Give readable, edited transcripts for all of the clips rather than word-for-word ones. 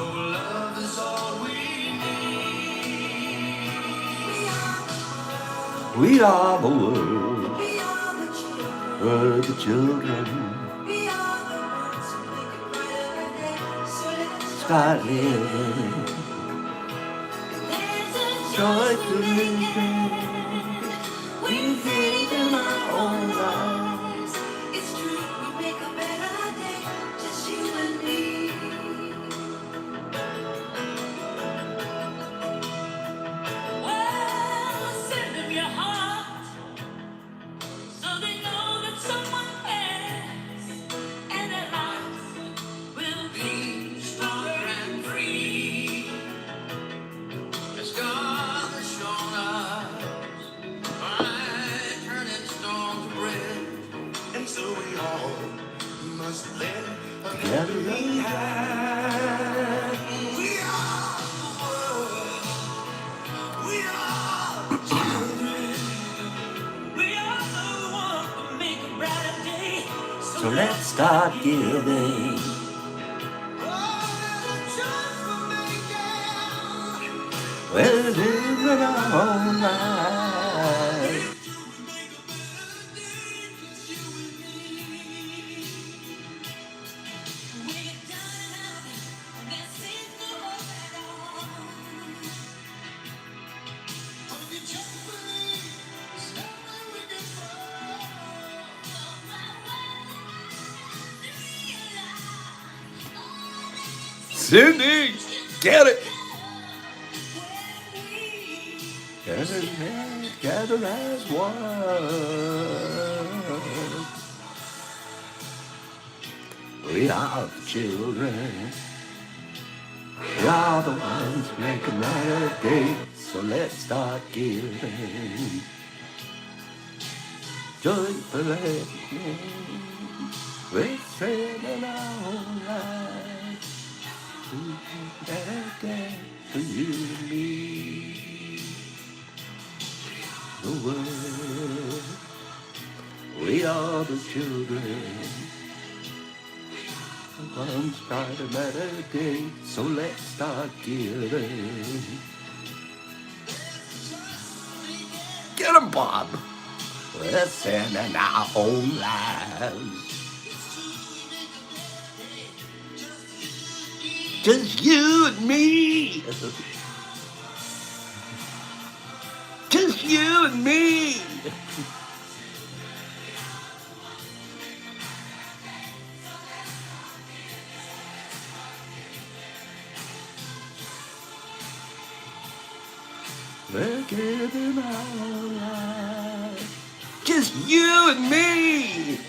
love is all we need. We are the world. We're the children. Start living. Joy to living. We live in our own lives. It's true, we make a better day, just you and me. Well, send them your heart, so they know that someone cares, and their lives will be stronger and free. As God has shown us by turning stone to bread, and so we all must let together be had. We are the world. We are the children. We are the ones who make a brighter day. So let's start giving. We're living our own life. Cindy, get it. Gather as one. We are the children. We are the ones who make a better day. So let's start giving. Joyfully, we're saving our own lives. To a better day for you and me. The world. We are the children. One start a better day, so let's start giving. Get 'em, Bob. We're sending our own lives. Just you and me. Just you and me. We're giving our lives. Just you and me.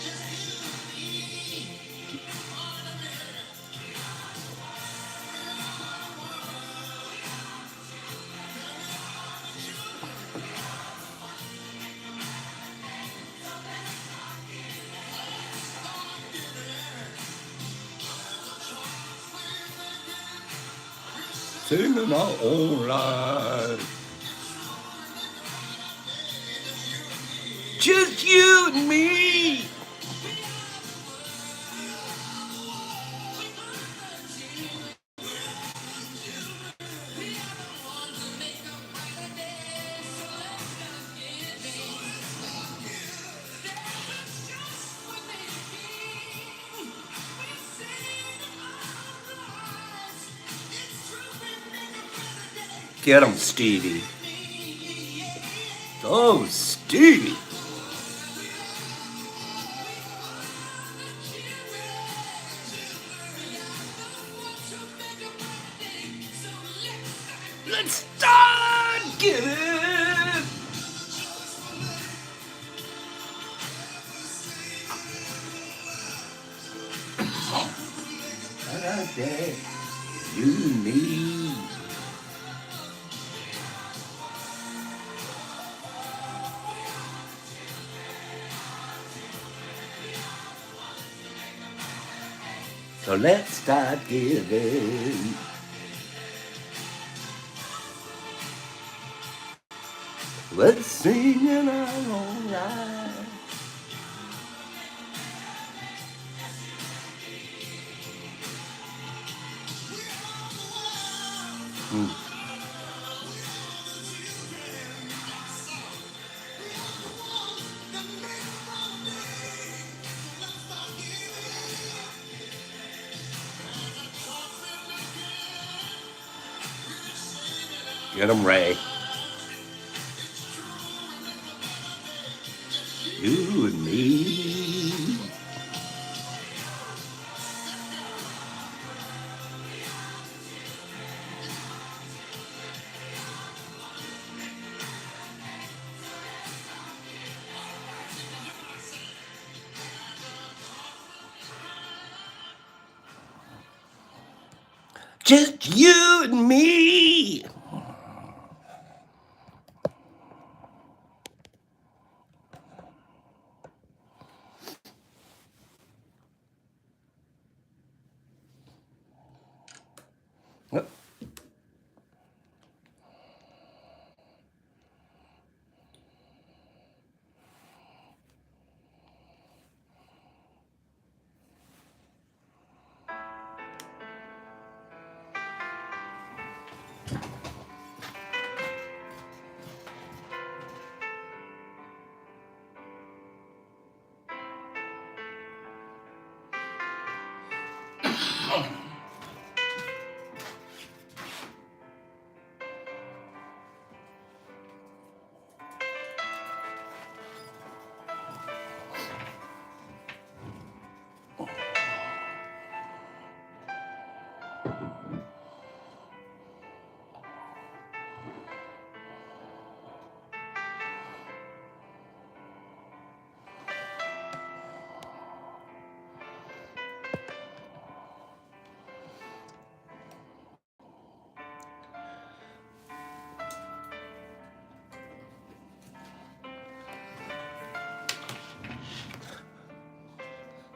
Singing our own lives. Just you and me. Get him, Stevie. Oh, Stevie. Let's start giving. Okay, you and me. So let's start giving. Let's sing in our own life. Mm. Get him, Ray. You and me. Just you and me.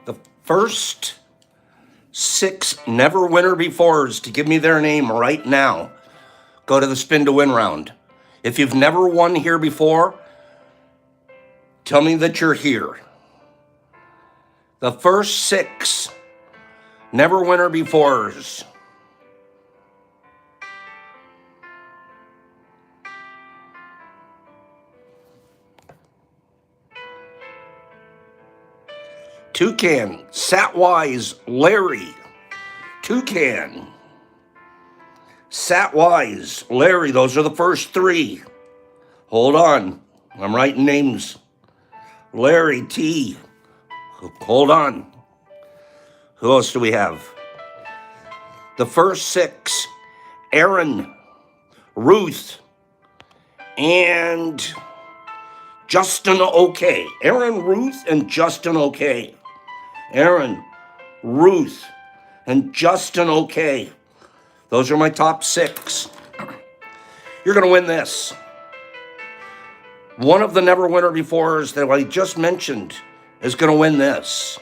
The first 6 never winner befores to give me their name right now go to the spin to win round. If you've never won here before, tell me that you're here. The first 6 never winner befores. Toucan, Satwise, Larry. Toucan, Satwise, Larry. Those are the first 3. Hold on. I'm writing names. Larry T. Hold on. Who else do we have? The first 6. Aaron, Ruth, and Justin OK. Aaron, Ruth, and Justin OK. Aaron, Ruth, and Justin OK. Those are my top 6. You're going to win this. One of the never winner befores that I just mentioned is going to win this.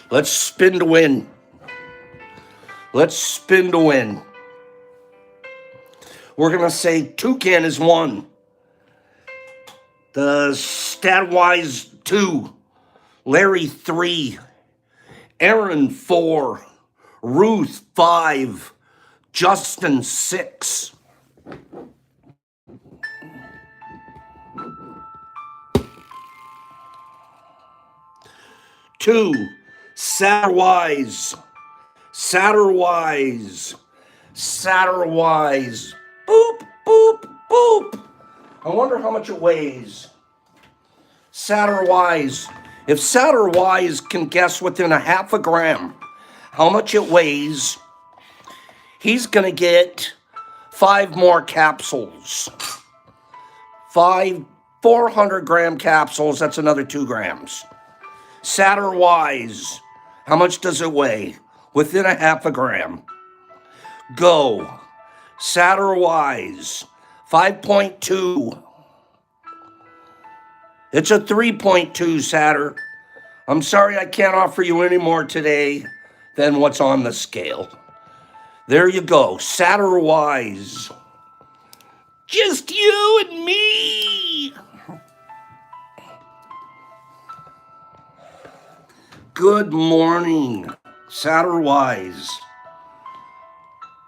Let's spin to win. Let's spin to win. We're going to say Toucan is 1. The Statwise 2. Larry 3. Aaron 4. Ruth 5. Justin 6. Two, Satterwise. Satterwise. Satterwise. Boop, boop, boop. I wonder how much it weighs. Satterwise. If Satterwise can guess within a half a gram how much it weighs, he's going to get 5 more capsules. 5 400-gram capsules, that's another 2 grams. Satterwise, how much does it weigh? Within a half a gram. Go. Satterwise, 5.2. It's a 3.2, Satter. I'm sorry I can't offer you any more today than what's on the scale. There you go. Satterwise. Just you and me. Good morning, Satterwise.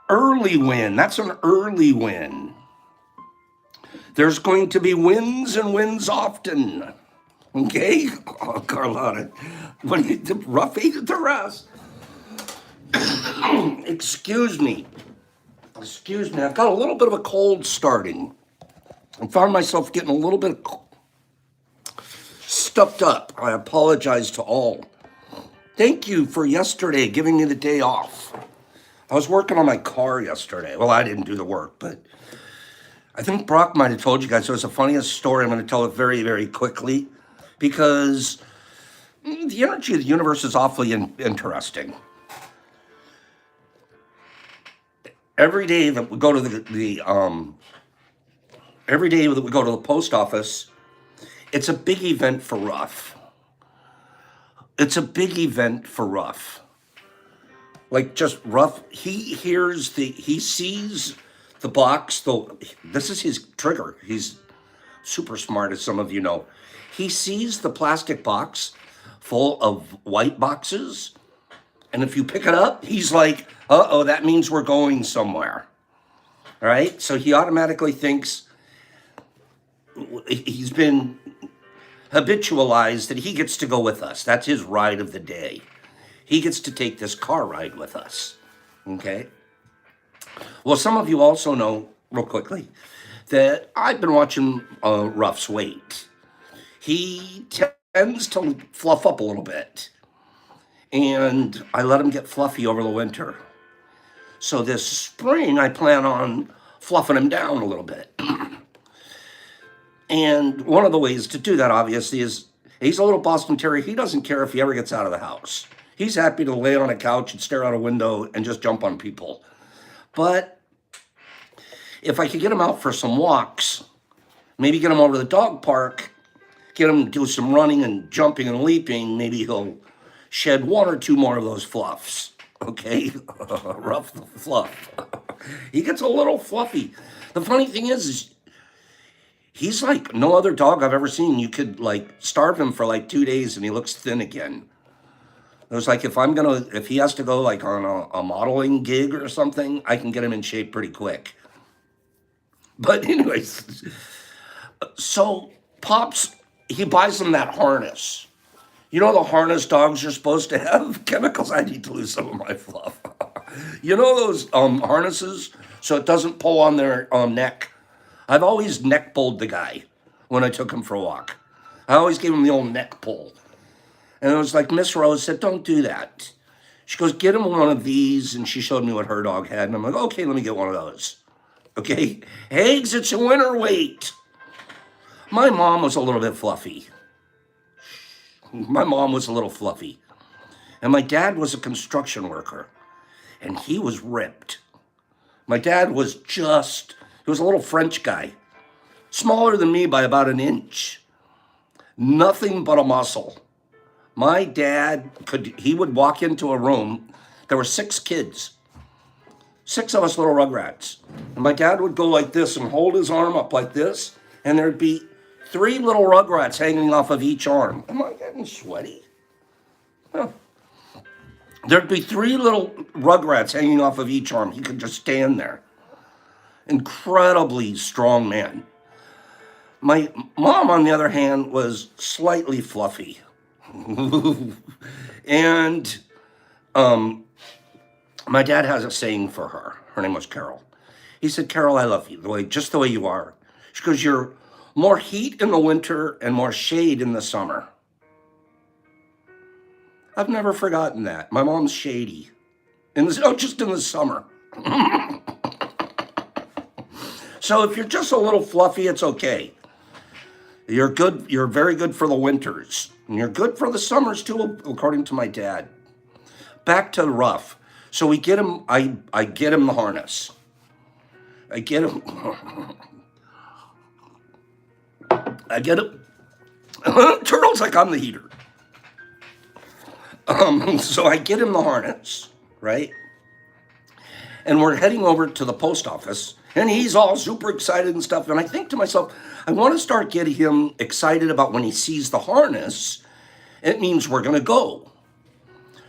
Early win. That's an early win. There's going to be wins and wins often. Okay? Oh, Carlotta. What do you, the rough eight at the rest? Excuse me. Excuse me. I've got a little bit of a cold starting. I found myself getting a little bit stuffed up. I apologize to all. Thank you for yesterday giving me the day off. I was working on my car yesterday. Well, I didn't do the work, but I think Brock might have told you guys it was the funniest story. I'm going to tell it very, very quickly because the energy of the universe is awfully interesting. Every day that we go to every day that we go to the post office, it's a big event for Ruff. It's a big event for Ruff. Like just Ruff, he sees the box, though this is his trigger. He's super smart, as some of you know. He sees the plastic box full of white boxes, and if you pick it up, he's like, uh-oh, that means we're going somewhere. All right? So he automatically thinks he's been habitualized that he gets to go with us. That's his ride of the day. He gets to take this car ride with us. Okay? Well, some of you also know, real quickly, that I've been watching Ruff's weight. He tends to fluff up a little bit. And I let him get fluffy over the winter. So this spring, I plan on fluffing him down a little bit. And one of the ways to do that, obviously, is he's a little Boston Terrier. He doesn't care if he ever gets out of the house. He's happy to lay on a couch and stare out a window and just jump on people. But if I could get him out for some walks, maybe get him over to the dog park, get him to do some running and jumping and leaping, maybe he'll shed one or two more of those fluffs. Okay? Rough fluff. He gets a little fluffy. The funny thing is he's like no other dog I've ever seen. You could like starve him for like 2 days and he looks thin again. It was like if he has to go like on a modeling gig or something, I can get him in shape pretty quick. But anyways, so Pops, he buys him that harness. You know the harness dogs are supposed to have? Chemicals. I need to lose some of my fluff. You know those harnesses so it doesn't pull on their neck? I've always neck pulled the guy when I took him for a walk. I always gave him the old neck pull. And it was like Miss Rose said, don't do that. She goes, get him one of these. And she showed me what her dog had. And I'm like, okay, let me get one of those. Okay. Eggs, it's a winter weight. My mom was a little bit fluffy. My mom was a little fluffy. And my dad was a construction worker. And he was ripped. My dad was he was a little French guy. Smaller than me by about an inch. Nothing but a muscle. My dad he would walk into a room. There were 6 kids. 6 of us little rugrats. And my dad would go like this and hold his arm up like this. And there'd be 3 little rugrats hanging off of each arm. Am I getting sweaty? Huh. There'd be 3 little rugrats hanging off of each arm. He could just stand there. Incredibly strong man. My mom, on the other hand, was slightly fluffy. And my dad has a saying for her. Her name was Carol. He said, Carol, I love you just the way you are. She goes, you're more heat in the winter and more shade in the summer. I've never forgotten that. My mom's shady. Just in the summer. So if you're just a little fluffy, it's okay. You're good. You're very good for the winters. And you're good for the summers too, according to my dad. Back to the Ruff. So we get him, I get him the harness. I get him. Turtle's like I'm the heater. So I get him the harness, right? And we're heading over to the post office, and he's all super excited and stuff. And I think to myself, I want to start getting him excited about when he sees the harness. It means we're going to go.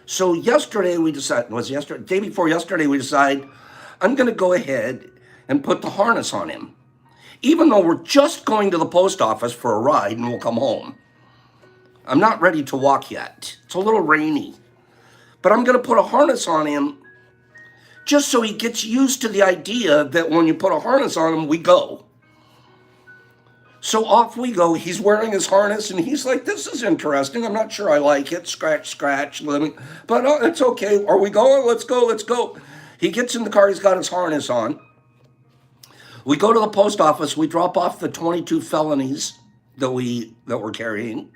So yesterday we decided, day before yesterday we decided, I'm going to go ahead and put the harness on him. Even though we're just going to the post office for a ride and we'll come home. I'm not ready to walk yet. It's a little rainy. But I'm going to put a harness on him just so he gets used to the idea that when you put a harness on him, we go. So off we go. He's wearing his harness, and he's like, this is interesting. I'm not sure I like it. Scratch, scratch. But it's okay. Are we going? Let's go, let's go. He gets in the car. He's got his harness on. We go to the post office. We drop off the 22 felonies that we're carrying.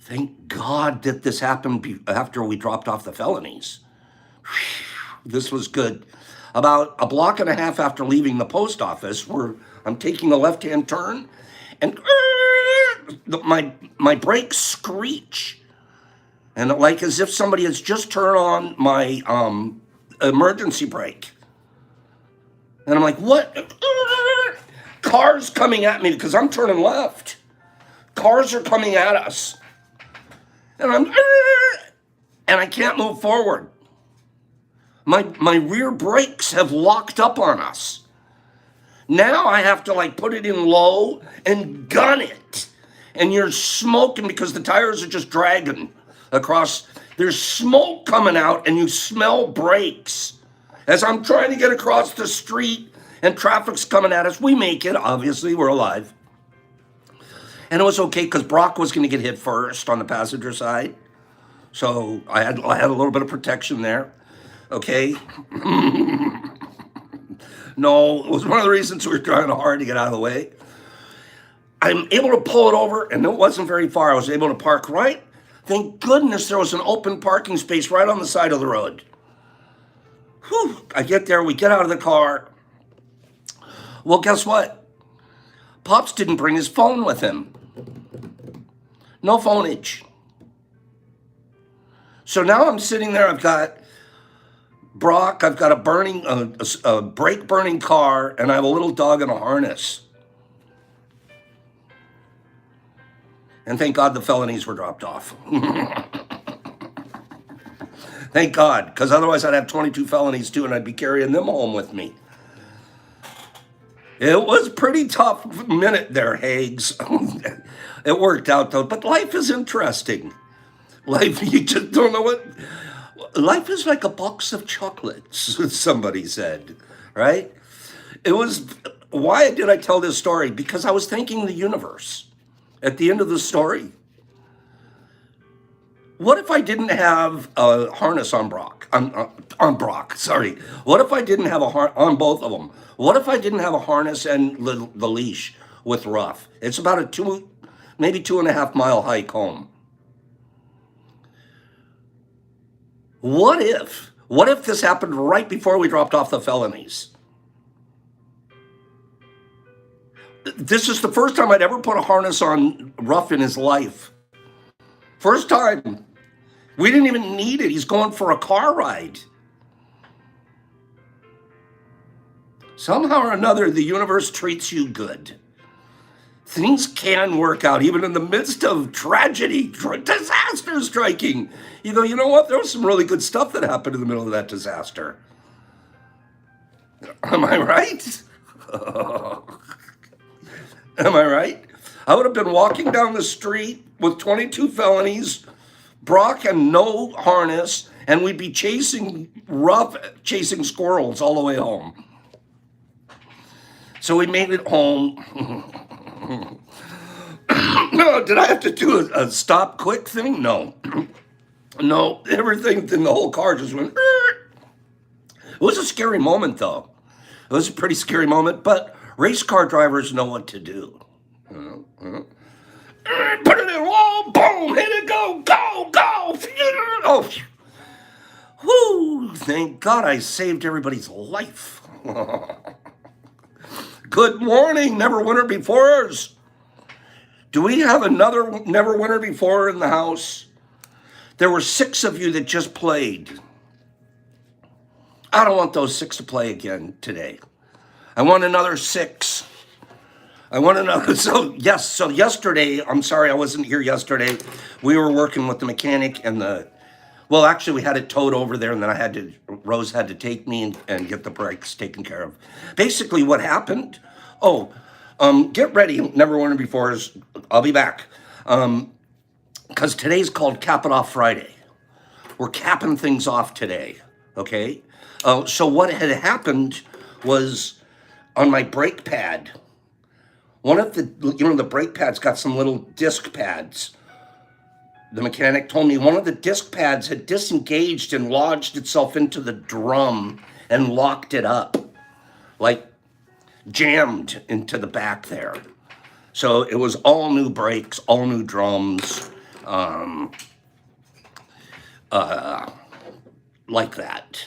Thank God that this happened after we dropped off the felonies. This was good. About a block and a half after leaving the post office, I'm taking a left-hand turn, and my brakes screech, and like as if somebody has just turned on my emergency brake. And I'm like, what? Cars coming at me because I'm turning left. Cars are coming at us. And I can't move forward. My rear brakes have locked up on us. Now I have to like put it in low and gun it. And you're smoking because the tires are just dragging across. There's smoke coming out and you smell brakes. As I'm trying to get across the street and traffic's coming at us, we make it, obviously, we're alive. And it was okay because Brock was going to get hit first on the passenger side. So I had a little bit of protection there. Okay. No, it was one of the reasons we were trying hard to get out of the way. I'm able to pull it over, and it wasn't very far. I was able to park right. Thank goodness there was an open parking space right on the side of the road. Whew. I get there, we get out of the car. Well, guess what? Pops didn't bring his phone with him. No phoneage. So now I'm sitting there, I've got Brock, I've got a brake burning car, and I have a little dog in a harness. And thank God the felonies were dropped off. Thank God, because otherwise I'd have 22 felonies too, and I'd be carrying them home with me. It was a pretty tough minute there, Hags. It worked out though, but life is interesting. Life, you just don't know what. Life is like a box of chocolates, somebody said, right? It was, why did I tell this story? Because I was thanking the universe at the end of the story. What if I didn't have a harness on Brock? On Brock, sorry. What if I didn't have on both of them? What if I didn't have a harness and the leash with Ruff? It's about a maybe 2.5 mile hike home. What if this happened right before we dropped off the felonies? This is the first time I'd ever put a harness on Ruff in his life. First time. We didn't even need it. He's going for a car ride. Somehow or another, the universe treats you good. Things can work out, even in the midst of tragedy, disaster striking. You go, you know what? There was some really good stuff that happened in the middle of that disaster. Am I right? Am I right? I would have been walking down the street with 22 felonies, Brock and no harness, and we'd be chasing squirrels all the way home. So we made it home. No, did I have to do a stop quick thing? No. No, everything in the whole car just went. It was a scary moment, though. It was a pretty scary moment, but race car drivers know what to do. Put it in, whoa, boom, hit it, go, go, go. Oh, whoo, thank God I saved everybody's life. Good morning, Never Winter Before's. Do we have another Never Winter Before in the house? There were 6 of you that just played. I don't want those 6 to play again today. I want another 6. I want another. So yesterday, I'm sorry I wasn't here yesterday. We were working with the mechanic and the Well, actually, we had it towed over there, and then Rose had to take me and get the brakes taken care of. Basically, what happened? Oh, get ready. Never wondered before is I'll be back. Because today's called Cap It Off Friday. We're capping things off today, okay? So what had happened was on my brake pad, one of the brake pads got some little disc pads. The mechanic told me one of the disc pads had disengaged and lodged itself into the drum and locked it up, like jammed into the back there. So it was all new brakes, all new drums, like that.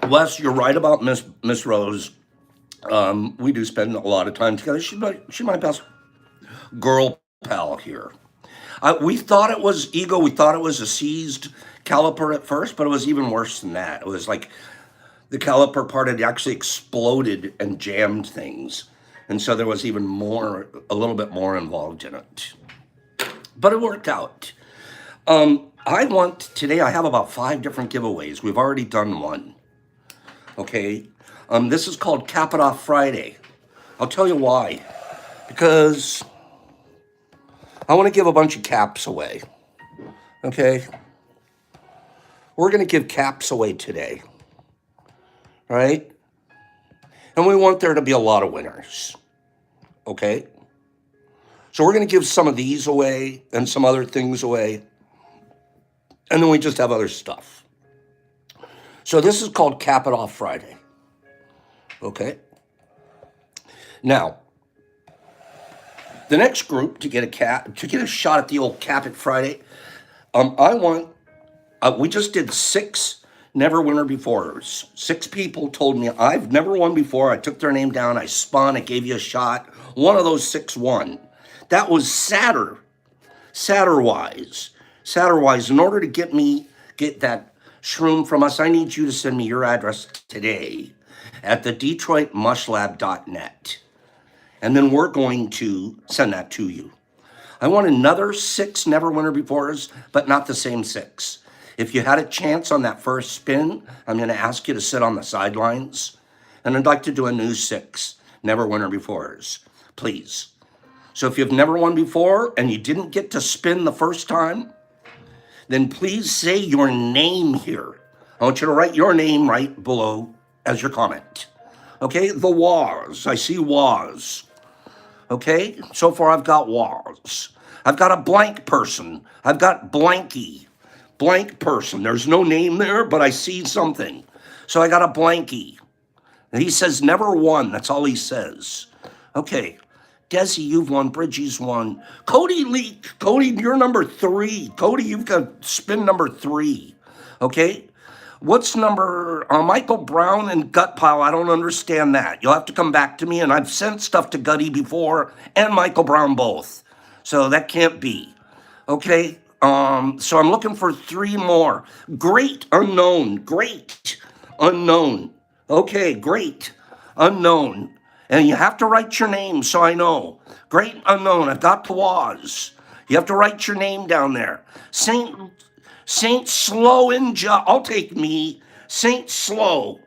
Wes, you're right about Miss Rose. We do spend a lot of time together. She's my best girl pal here. We thought it was ego. We thought it was a seized caliper at first, but it was even worse than that. It was like the caliper part had actually exploded and jammed things. And so there was even more, a little bit more involved in it. But it worked out. Today I have about 5 different giveaways. We've already done one. Okay. This is called Cap It Off Friday. I'll tell you why. Because I want to give a bunch of caps away. Okay. We're going to give caps away today. Right? And we want there to be a lot of winners. Okay? So we're going to give some of these away and some other things away. And then we just have other stuff. So this is called Cap It Off Friday. Okay? Now, the next group to get a shot at the old Cap It Friday, we just did 6 never winner befores. 6 people told me, I've never won before. I took their name down. I spun. I gave you a shot. One of those 6 won. That was Satterwise. In order to get that shroom from us, I need you to send me your address today at the detroitmushlab.net. And then we're going to send that to you. I want another 6 never winner befores, but not the same 6. If you had a chance on that first spin, I'm going to ask you to sit on the sidelines. And I'd like to do a new 6 never winner befores, please. So if you've never won before and you didn't get to spin the first time, then please say your name here. I want you to write your name right below as your comment. Okay, the Waz. I see Waz. Okay, so far I've got Waz. I've got a blank person. I've got blanky. Blank person. There's no name there, but I see something. So I got a blanky. And he says never won. That's all he says. Okay. Desi, you've won. Bridgie's won. Cody Leak. Cody, you're number 3. Cody, you've got spin number 3. Okay? What's number... Michael Brown and Gut Pile, I don't understand that. You'll have to come back to me, and I've sent stuff to Gutty before, and Michael Brown both. So that can't be. Okay? So I'm looking for 3 more. Great Unknown. Great Unknown. Okay, Great Unknown. And you have to write your name so I know. Great Unknown. I've got Pawaz. You have to write your name down there. Saint Slow Inja. I'll take me. Saint Slow.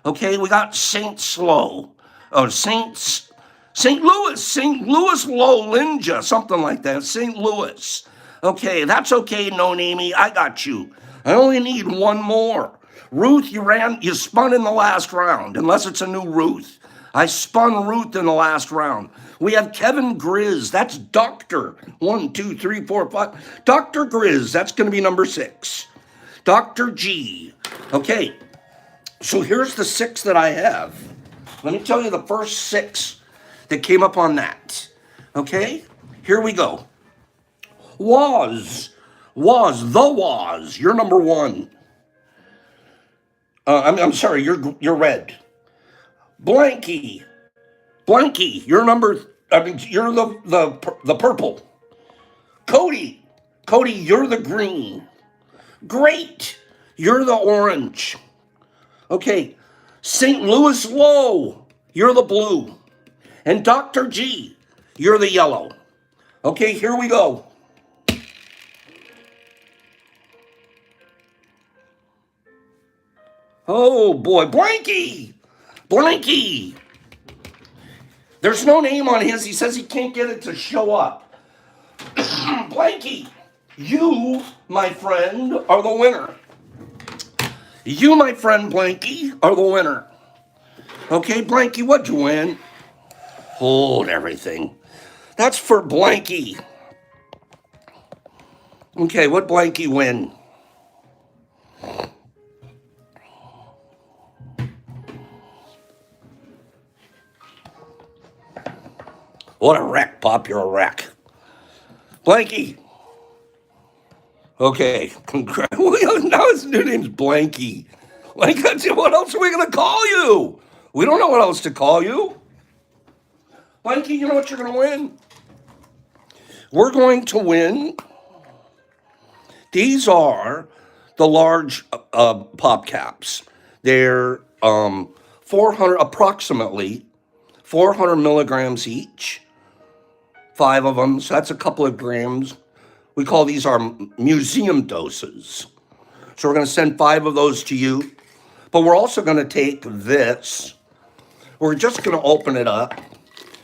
Okay, we got Saint Slow. Oh, St. Louis Low Linja. Something like that. St. Louis. Okay, that's okay, No Namey. I got you. I only need 1 more. Ruth, you spun in the last round, unless it's a new Ruth. I spun Ruth in the last round. We have Kevin Grizz. That's Dr. 1, 2, 3, 4, 5. Dr. Grizz. That's going to be number 6. Dr. G. Okay. So here's the 6 that I have. Let me tell you the first 6 that came up on that. Okay. Here we go. Waz. You're number 1. I'm sorry, you're red. Blanky, you're you're the purple. Cody, you're the green. Great, you're the orange. Okay, St. Louis Low, you're the blue. And Dr. G, you're the yellow. Okay, here we go. Oh boy, Blanky! Blanky! There's no name on his. He says he can't get it to show up. Blanky, you, my friend, are the winner. You, my friend Blanky, are the winner. Okay, Blanky, what'd you win? Hold everything. That's for Blanky. Okay, what Blanky win? What a wreck, Pop. You're a wreck. Blanky. Okay, congrats. Now his new name's Blanky. Like, what else are we going to call you? We don't know what else to call you. Blanky, you know what you're going to win? We're going to win. These are the large pop caps. They're 400, approximately 400 milligrams each. 5 of them, so that's a couple of grams. We call these our museum doses. So we're going to send 5 of those to you. But we're also going to take this. We're just going to open it up.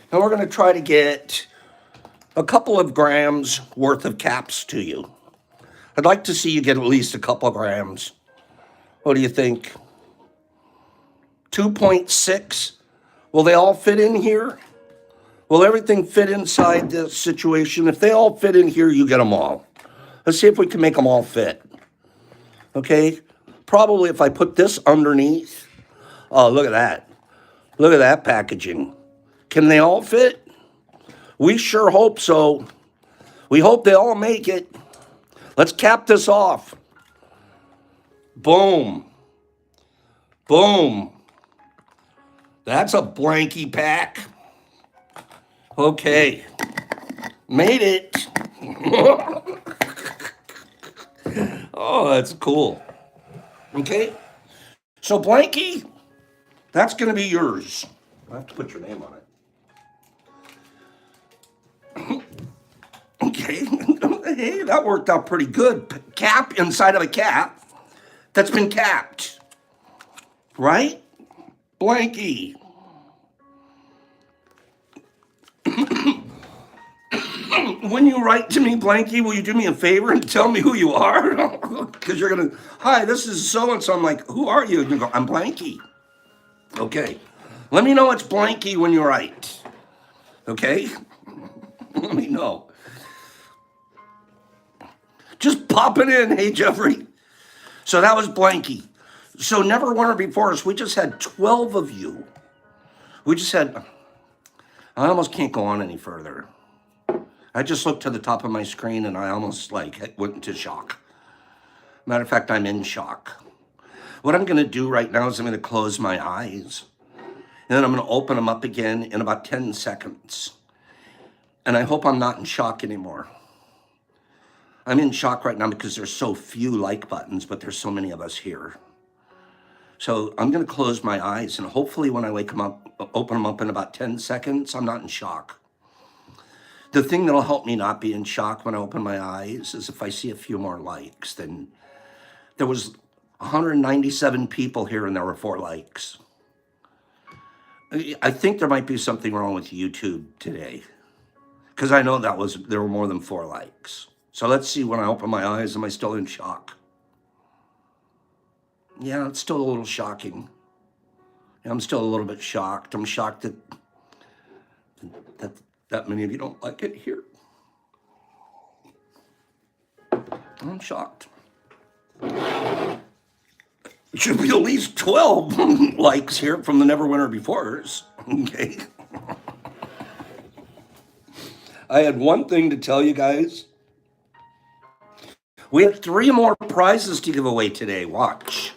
And we're going to try to get a couple of grams worth of caps to you. I'd like to see you get at least a couple of grams. What do you think? 2.6? Will they all fit in here? Will everything fit inside this situation? If they all fit in here, you get them all. Let's see if we can make them all fit. Okay? Probably if I put this underneath. Oh, look at that. Look at that packaging. Can they all fit? We sure hope so. We hope they all make it. Let's cap this off. Boom. Boom. That's a blanky pack. Okay. Made it. Oh, that's cool. Okay. So, Blanky, that's going to be yours. I have to put your name on it. Okay. Hey, that worked out pretty good. Cap inside of a cap that's been capped. Right? Blanky. When you write to me, Blanky, will you do me a favor and tell me who you are? Because you're going to, hi, this is so-and-so. I'm like, who are you? And you go, I'm Blanky. Okay. Let me know it's Blanky when you write. Okay? Let me know. Just pop it in. Hey, Jeffrey. So that was Blanky. So never wondered before us. We just had 12 of you. We just had, I almost can't go on any further. I just looked to the top of my screen and I almost went into shock. Matter of fact, I'm in shock. What I'm going to do right now is I'm going to close my eyes. And then I'm going to open them up again in about 10 seconds. And I hope I'm not in shock anymore. I'm in shock right now because there's so few like buttons, but there's so many of us here. So I'm going to close my eyes and hopefully when I open them up in about 10 seconds, I'm not in shock. The thing that'll help me not be in shock when I open my eyes is if I see a few more likes. Then there was 197 people here and there were 4 likes. I think there might be something wrong with YouTube today because I know there were more than 4 likes. So let's see when I open my eyes, am I still in shock? Yeah, it's still a little shocking. I'm still a little bit shocked. I'm shocked that many of you don't like it here. I'm shocked. It should be at least 12 likes here from the Never Winner Befores. Okay. I had one thing to tell you guys. We have 3 more prizes to give away today. Watch.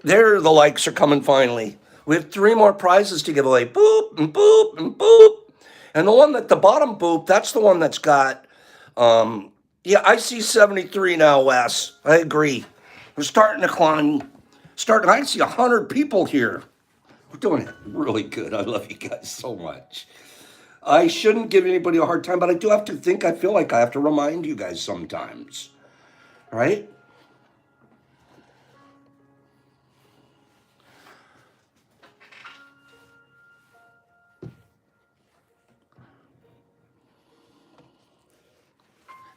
There, the likes are coming finally. We have 3 more prizes to give away. Boop, and boop, and boop. And the one at the bottom, boop, that's the one that's got, yeah, I see 73 now, Wes. I agree. We're starting to climb. I see 100 people here. We're doing it really good. I love you guys so much. I shouldn't give anybody a hard time, but I do have to think, I feel like I have to remind you guys sometimes. Right?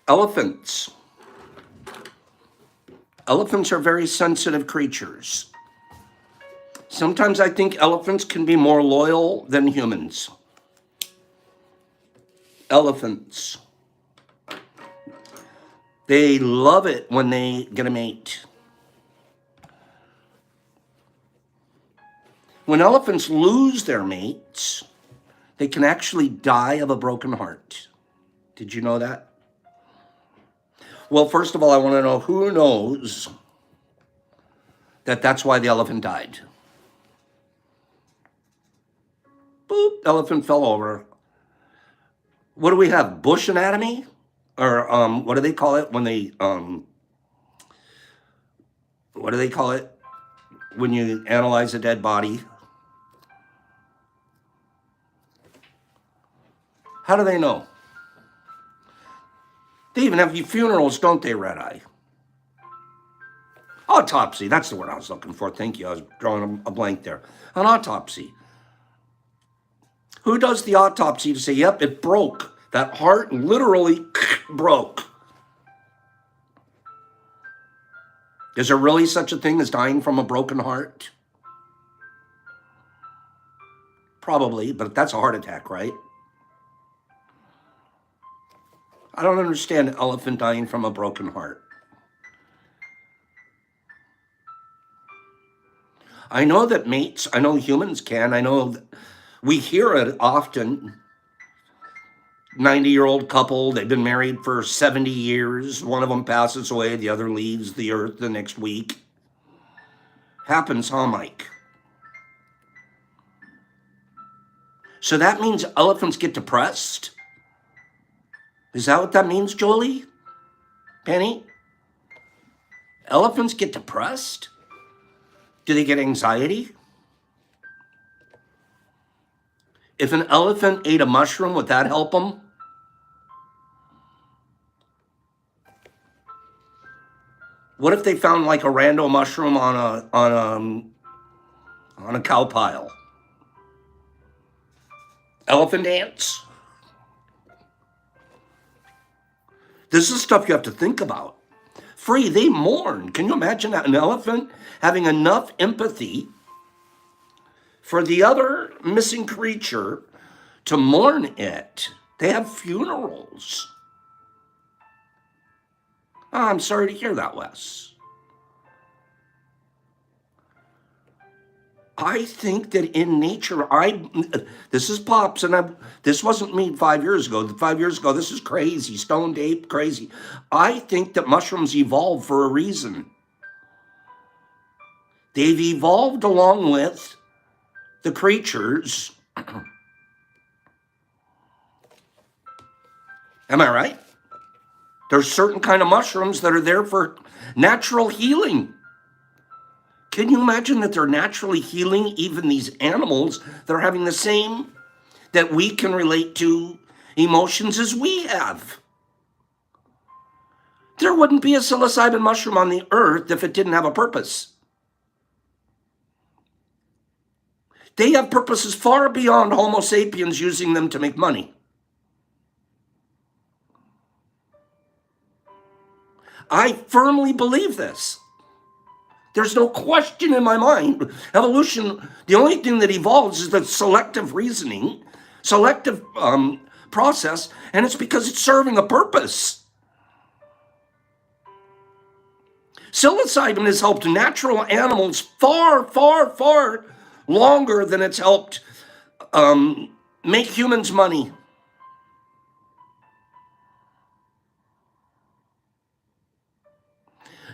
Elephants. Elephants are very sensitive creatures. Sometimes I think elephants can be more loyal than humans. Elephants. They love it when they get a mate. When elephants lose their mates, they can actually die of a broken heart. Did you know that? Well, first of all, I want to know who knows that that's why the elephant died. Boop, elephant fell over. What do we have? Bush anatomy? Or what do they call it when they, what do they call it when you analyze a dead body? How do they know? They even have funerals, don't they, Red Eye? Autopsy, that's the word I was looking for. Thank you, I was drawing a blank there. An autopsy. Who does the autopsy to say, yep, it broke? That heart literally broke. Is there really such a thing as dying from a broken heart? Probably, but that's a heart attack, right? I don't understand an elephant dying from a broken heart. I know that mates, I know humans can, I know that we hear it often. 90-year-old couple, they've been married for 70 years. One of them passes away, the other leaves the earth the next week. Happens, huh, Mike? So that means elephants get depressed? Is that what that means, Jolie? Penny? Elephants get depressed? Do they get anxiety? If an elephant ate a mushroom, would that help them? What if they found like a random mushroom on a cow pile? Elephant ants? This is stuff you have to think about. Free, they mourn. Can you imagine an elephant having enough empathy for the other missing creature to mourn it? They have funerals. Oh, I'm sorry to hear that, Wes. I think that in nature, this is Pops, and this wasn't me 5 years ago. 5 years ago, this is crazy, stoned ape, crazy. I think that mushrooms evolved for a reason. They've evolved along with the creatures. Am I right? There's certain kind of mushrooms that are there for natural healing. Can you imagine that they're naturally healing even these animals that are having the same, that we can relate to emotions as we have? There wouldn't be a psilocybin mushroom on the earth if it didn't have a purpose. They have purposes far beyond Homo sapiens using them to make money. I firmly believe this. There's no question in my mind. Evolution, the only thing that evolves is the selective reasoning, selective process, and it's because it's serving a purpose. Psilocybin has helped natural animals far, far, far longer than it's helped make humans money.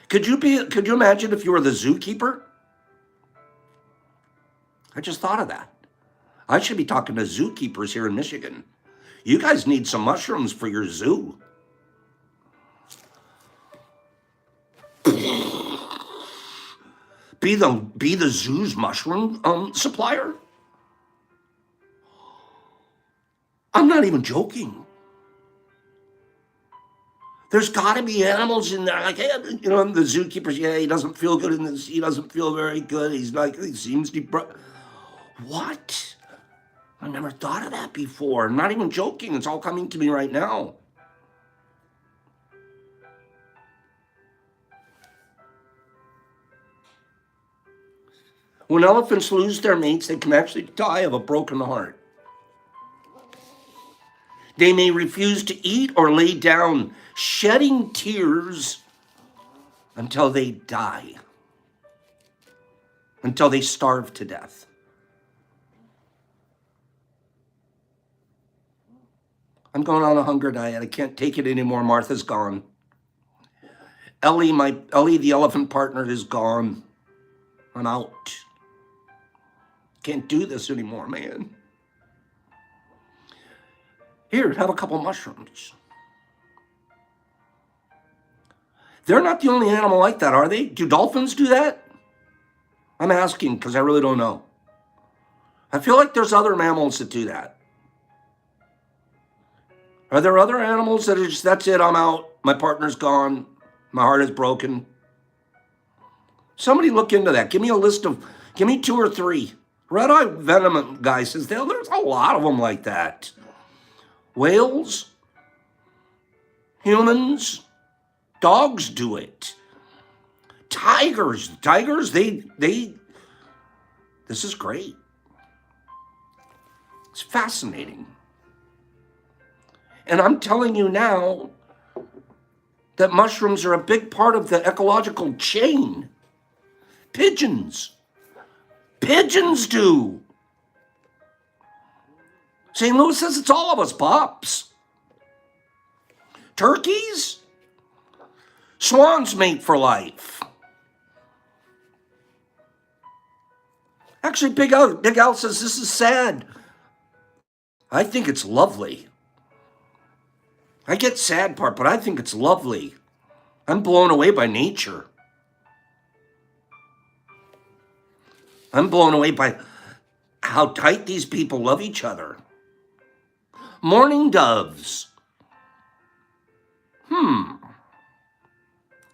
Could you imagine if you were the zookeeper? I just thought of that. I should be talking to zookeepers here in Michigan. You guys need some mushrooms for your zoo. Be the zoo's mushroom supplier? I'm not even joking. There's got to be animals in there. Like, hey, you know, the zookeepers, yeah, he doesn't feel good in this. He doesn't feel very good. He's like, he seems depressed. What? I never thought of that before. I'm not even joking. It's all coming to me right now. When elephants lose their mates, they can actually die of a broken heart. They may refuse to eat or lay down, shedding tears until they die, until they starve to death. I'm going on a hunger diet. I can't take it anymore. Martha's gone. Ellie, the elephant partner, is gone. I'm out. Can't do this anymore, man. Here, have a couple mushrooms. They're not the only animal like that, are they? Do dolphins do that? I'm asking because I really don't know. I feel like there's other mammals that do that. Are there other animals that are just, that's it, I'm out, my partner's gone, my heart is broken? Somebody look into that. Give me a list of, give me 2 or 3. Red Eye Venom guy says there's a lot of them like that. Whales, humans, dogs do it. Tigers, they, this is great. It's fascinating. And I'm telling you now that mushrooms are a big part of the ecological chain. Pigeons do. St. Louis says it's all of us, Pops. Turkeys, swans mate for life. Actually, Big Al says this is sad. I think it's lovely. I get sad part, but I think it's lovely. I'm blown away by nature. I'm blown away by how tight these people love each other. Mourning doves.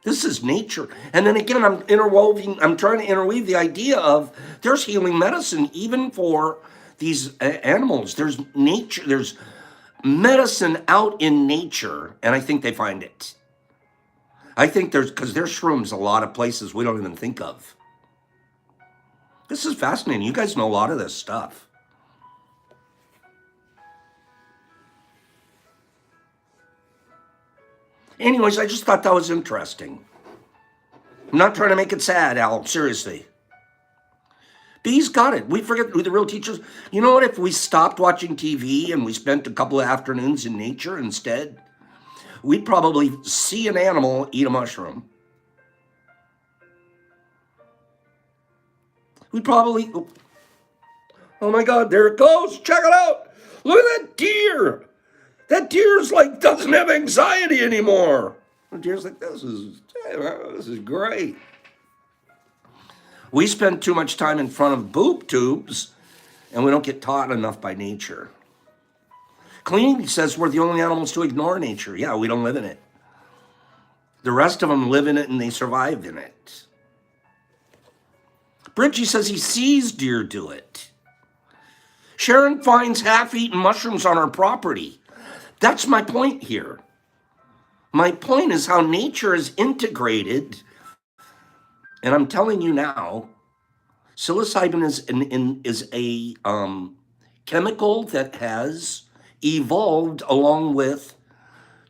This is nature. And then again, I'm trying to interweave the idea of there's healing medicine even for these animals. There's nature, there's medicine out in nature, and I think they find it. I think because there's shrooms a lot of places we don't even think of. This is fascinating. You guys know a lot of this stuff. Anyways, I just thought that was interesting. I'm not trying to make it sad, Al, seriously. Bees got it. We forget who the real teachers. You know what? If we stopped watching TV and we spent a couple of afternoons in nature instead, we'd probably see an animal eat a mushroom. We'd probably, oh my God, there it goes. Check it out. Look at that deer. That deer's like doesn't have anxiety anymore. The deer's like, this is great. We spend too much time in front of boob tubes, and we don't get taught enough by nature. Clean says we're the only animals to ignore nature. Yeah, we don't live in it. The rest of them live in it and they survive in it. Bridgie says he sees deer do it. Sharon finds half-eaten mushrooms on her property. That's my point here. My point is how nature is integrated. And I'm telling you now, psilocybin is a chemical that has evolved along with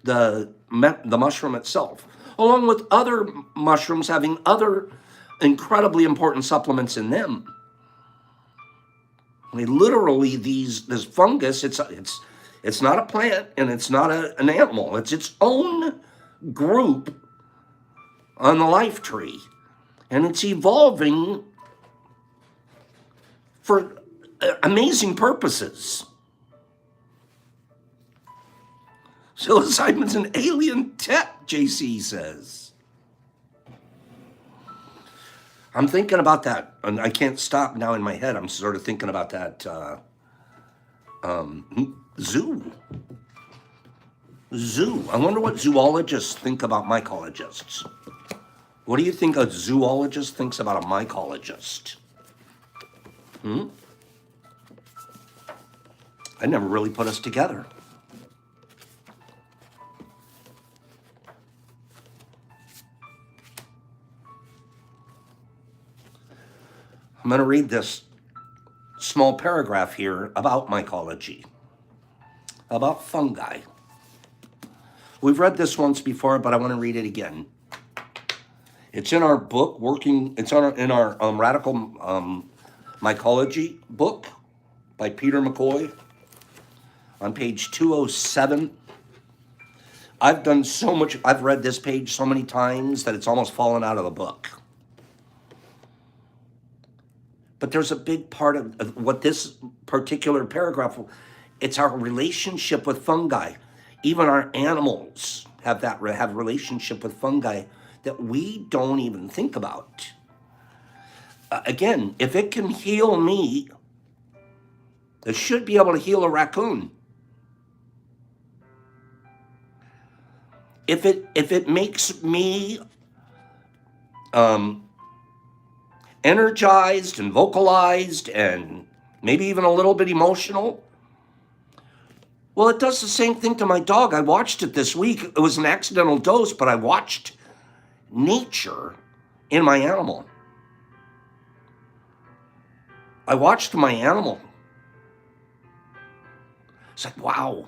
the mushroom itself, along with other mushrooms having other incredibly important supplements in them. I mean, literally, this fungus, it's not a plant and it's not an animal. It's its own group on the life tree. And it's evolving for amazing purposes. Psilocybin's an alien tech, JC says. I'm thinking about that, and I can't stop now in my head. I'm sort of thinking about that zoo. I wonder what zoologists think about mycologists. What do you think a zoologist thinks about a mycologist? I never really put us together. I'm going to read this small paragraph here about mycology, about fungi. We've read this once before, but I want to read it again. It's in our book, in our Radical Mycology book by Peter McCoy on page 207. I've read this page so many times that it's almost fallen out of the book. But there's a big part of what this particular paragraph, it's our relationship with fungi. Even our animals have relationship with fungi that we don't even think about. Again, if it can heal me, it should be able to heal a raccoon. If it makes me energized and vocalized and maybe even a little bit emotional, well, it does the same thing to my dog. I watched it this week. It was an accidental dose, but I watched nature in my animal. I watched my animal. It's like, wow.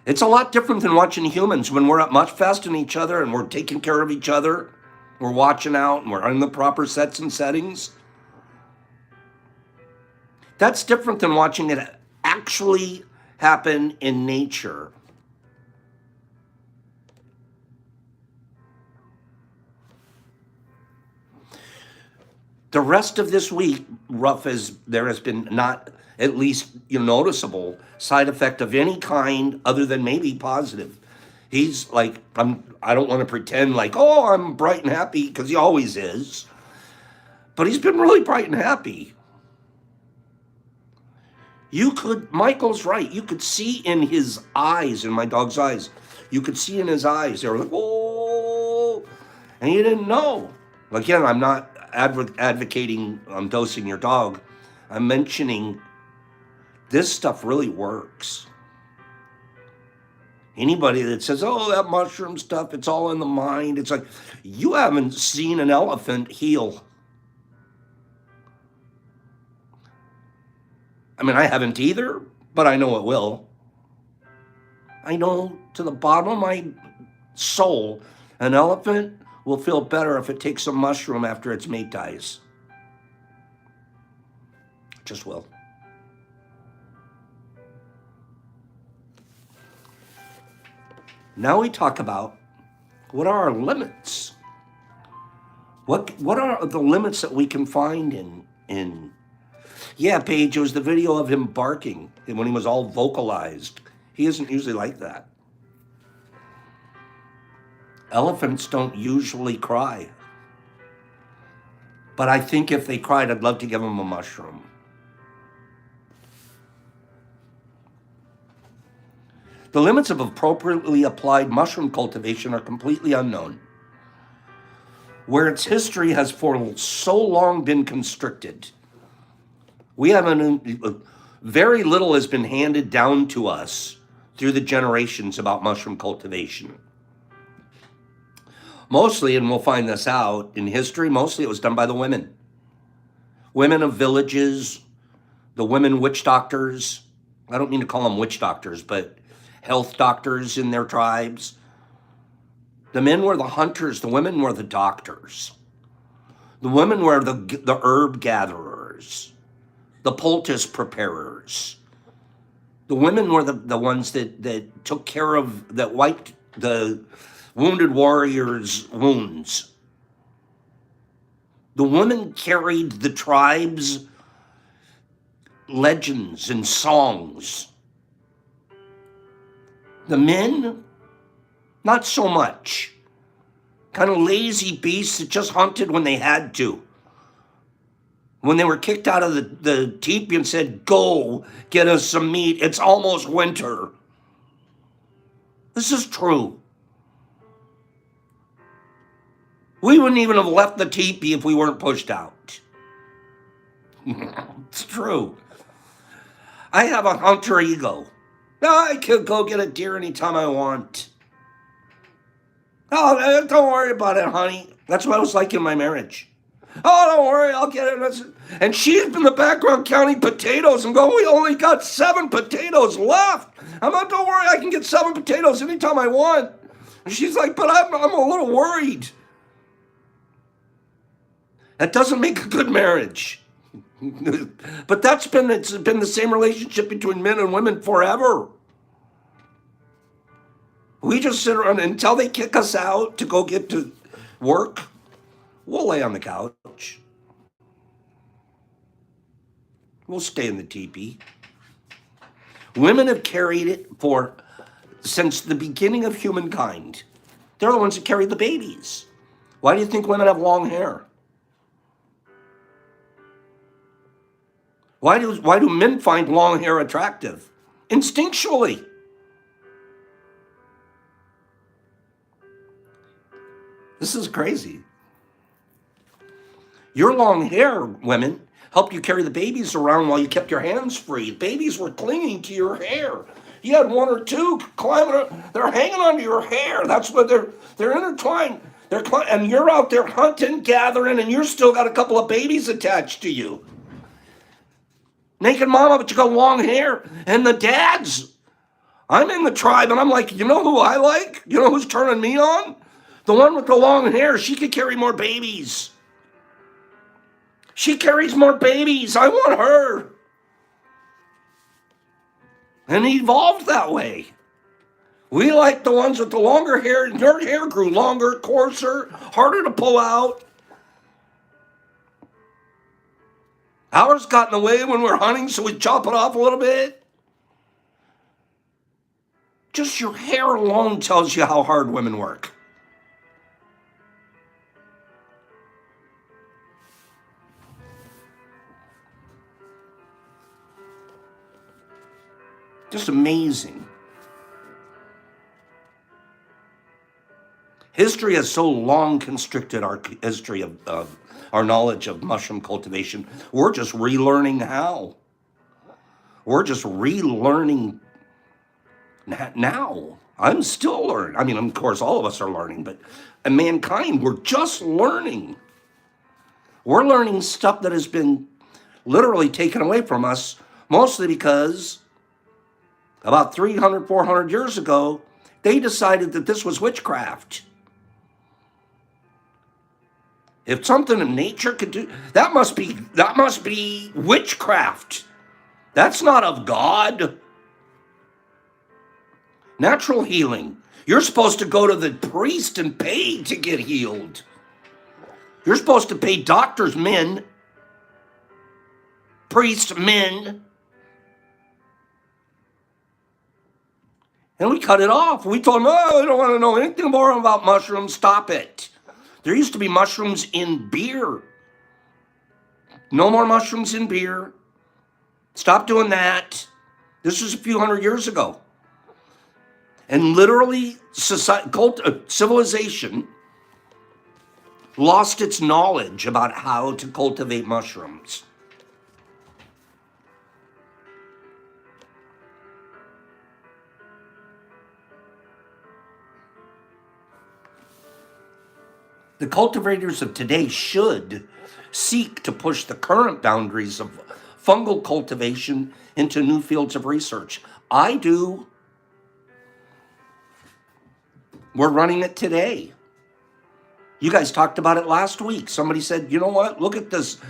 It's a lot different than watching humans when we're much fasting each other and we're taking care of each other. We're watching out and we're in the proper sets and settings. That's different than watching it actually happen in nature. The rest of this week, rough as there has been not at least noticeable side effect of any kind other than maybe positive. He's like, I don't want to pretend like, oh, I'm bright and happy, because he always is. But he's been really bright and happy. Michael's right. You could see in his eyes, in my dog's eyes, you could see in his eyes, they were like, oh, and he didn't know. Again, I'm not advocating dosing your dog. I'm mentioning this stuff really works. Anybody that says, oh, that mushroom stuff, it's all in the mind. It's like, you haven't seen an elephant heal. I mean, I haven't either, but I know it will. I know to the bottom of my soul, an elephant will feel better if it takes a mushroom after its mate dies. Just will. Now we talk about what are our limits. What are the limits that we can find in Yeah, Paige, it was the video of him barking when he was all vocalized. He isn't usually like that. Elephants don't usually cry. But I think if they cried, I'd love to give them a mushroom. The limits of appropriately applied mushroom cultivation are completely unknown, where its history has for so long been constricted. Very little has been handed down to us through the generations about mushroom cultivation. Mostly, and we'll find this out in history, mostly it was done by the women. Women of villages, the women witch doctors. I don't mean to call them witch doctors, but health doctors in their tribes. The men were the hunters, the women were the doctors. The women were the herb gatherers, the poultice preparers. The women were the ones that took care of, that wiped the wounded warriors' wounds. The women carried the tribe's legends and songs. The men, not so much. Kind of lazy beasts that just hunted when they had to. When they were kicked out of the teepee and said, go get us some meat, it's almost winter. This is true. We wouldn't even have left the teepee if we weren't pushed out. It's true. I have a hunter ego. I could go get a deer anytime I want. Oh, don't worry about it, honey. That's what I was like in my marriage. Oh, don't worry, I'll get it. And she's in the background counting potatoes and going, we only got 7 potatoes left. I'm like, don't worry, I can get 7 potatoes anytime I want. And she's like, but I'm a little worried. That doesn't make a good marriage. But it's been the same relationship between men and women forever. We just sit around until they kick us out to go get to work. We'll lay on the couch. We'll stay in the teepee. Women have carried it since the beginning of humankind. They're the ones that carry the babies. Why do you think women have long hair? Why do men find long hair attractive? Instinctually. This is crazy. Your long hair, women, helped you carry the babies around while you kept your hands free. Babies were clinging to your hair. You had 1 or 2 climbing. They're hanging onto your hair. That's what they're intertwined. And you're out there hunting, gathering, and you're still got a couple of babies attached to you. Naked mama, but you got long hair. And the dads, I'm in the tribe, and I'm like, you know who I like? You know who's turning me on? The one with the long hair. She could carry more babies. She carries more babies. I want her. And it evolved that way. We like the ones with the longer hair. Your hair grew longer, coarser, harder to pull out. Ours got in the way when we're hunting, so we chop it off a little bit. Just your hair alone tells you how hard women work. Just amazing. History has so long constricted our history of our knowledge of mushroom cultivation. We're just relearning how. We're just relearning now. I'm still learning. I mean, of course, all of us are learning, but mankind, we're just learning. We're learning stuff that has been literally taken away from us, mostly because about 300, 400 years ago, they decided that this was witchcraft. If something in nature could do, that must be witchcraft. That's not of God. Natural healing. You're supposed to go to the priest and pay to get healed. You're supposed to pay doctors, men, priests, men. And we cut it off. We told them, oh, we don't want to know anything more about mushrooms. Stop it. There used to be mushrooms in beer. No more mushrooms in beer. Stop doing that. This was a few hundred years ago. And literally, civilization lost its knowledge about how to cultivate mushrooms. The cultivators of today should seek to push the current boundaries of fungal cultivation into new fields of research. I do. We're running it today. You guys talked about it last week. Somebody said, you know what? Look at this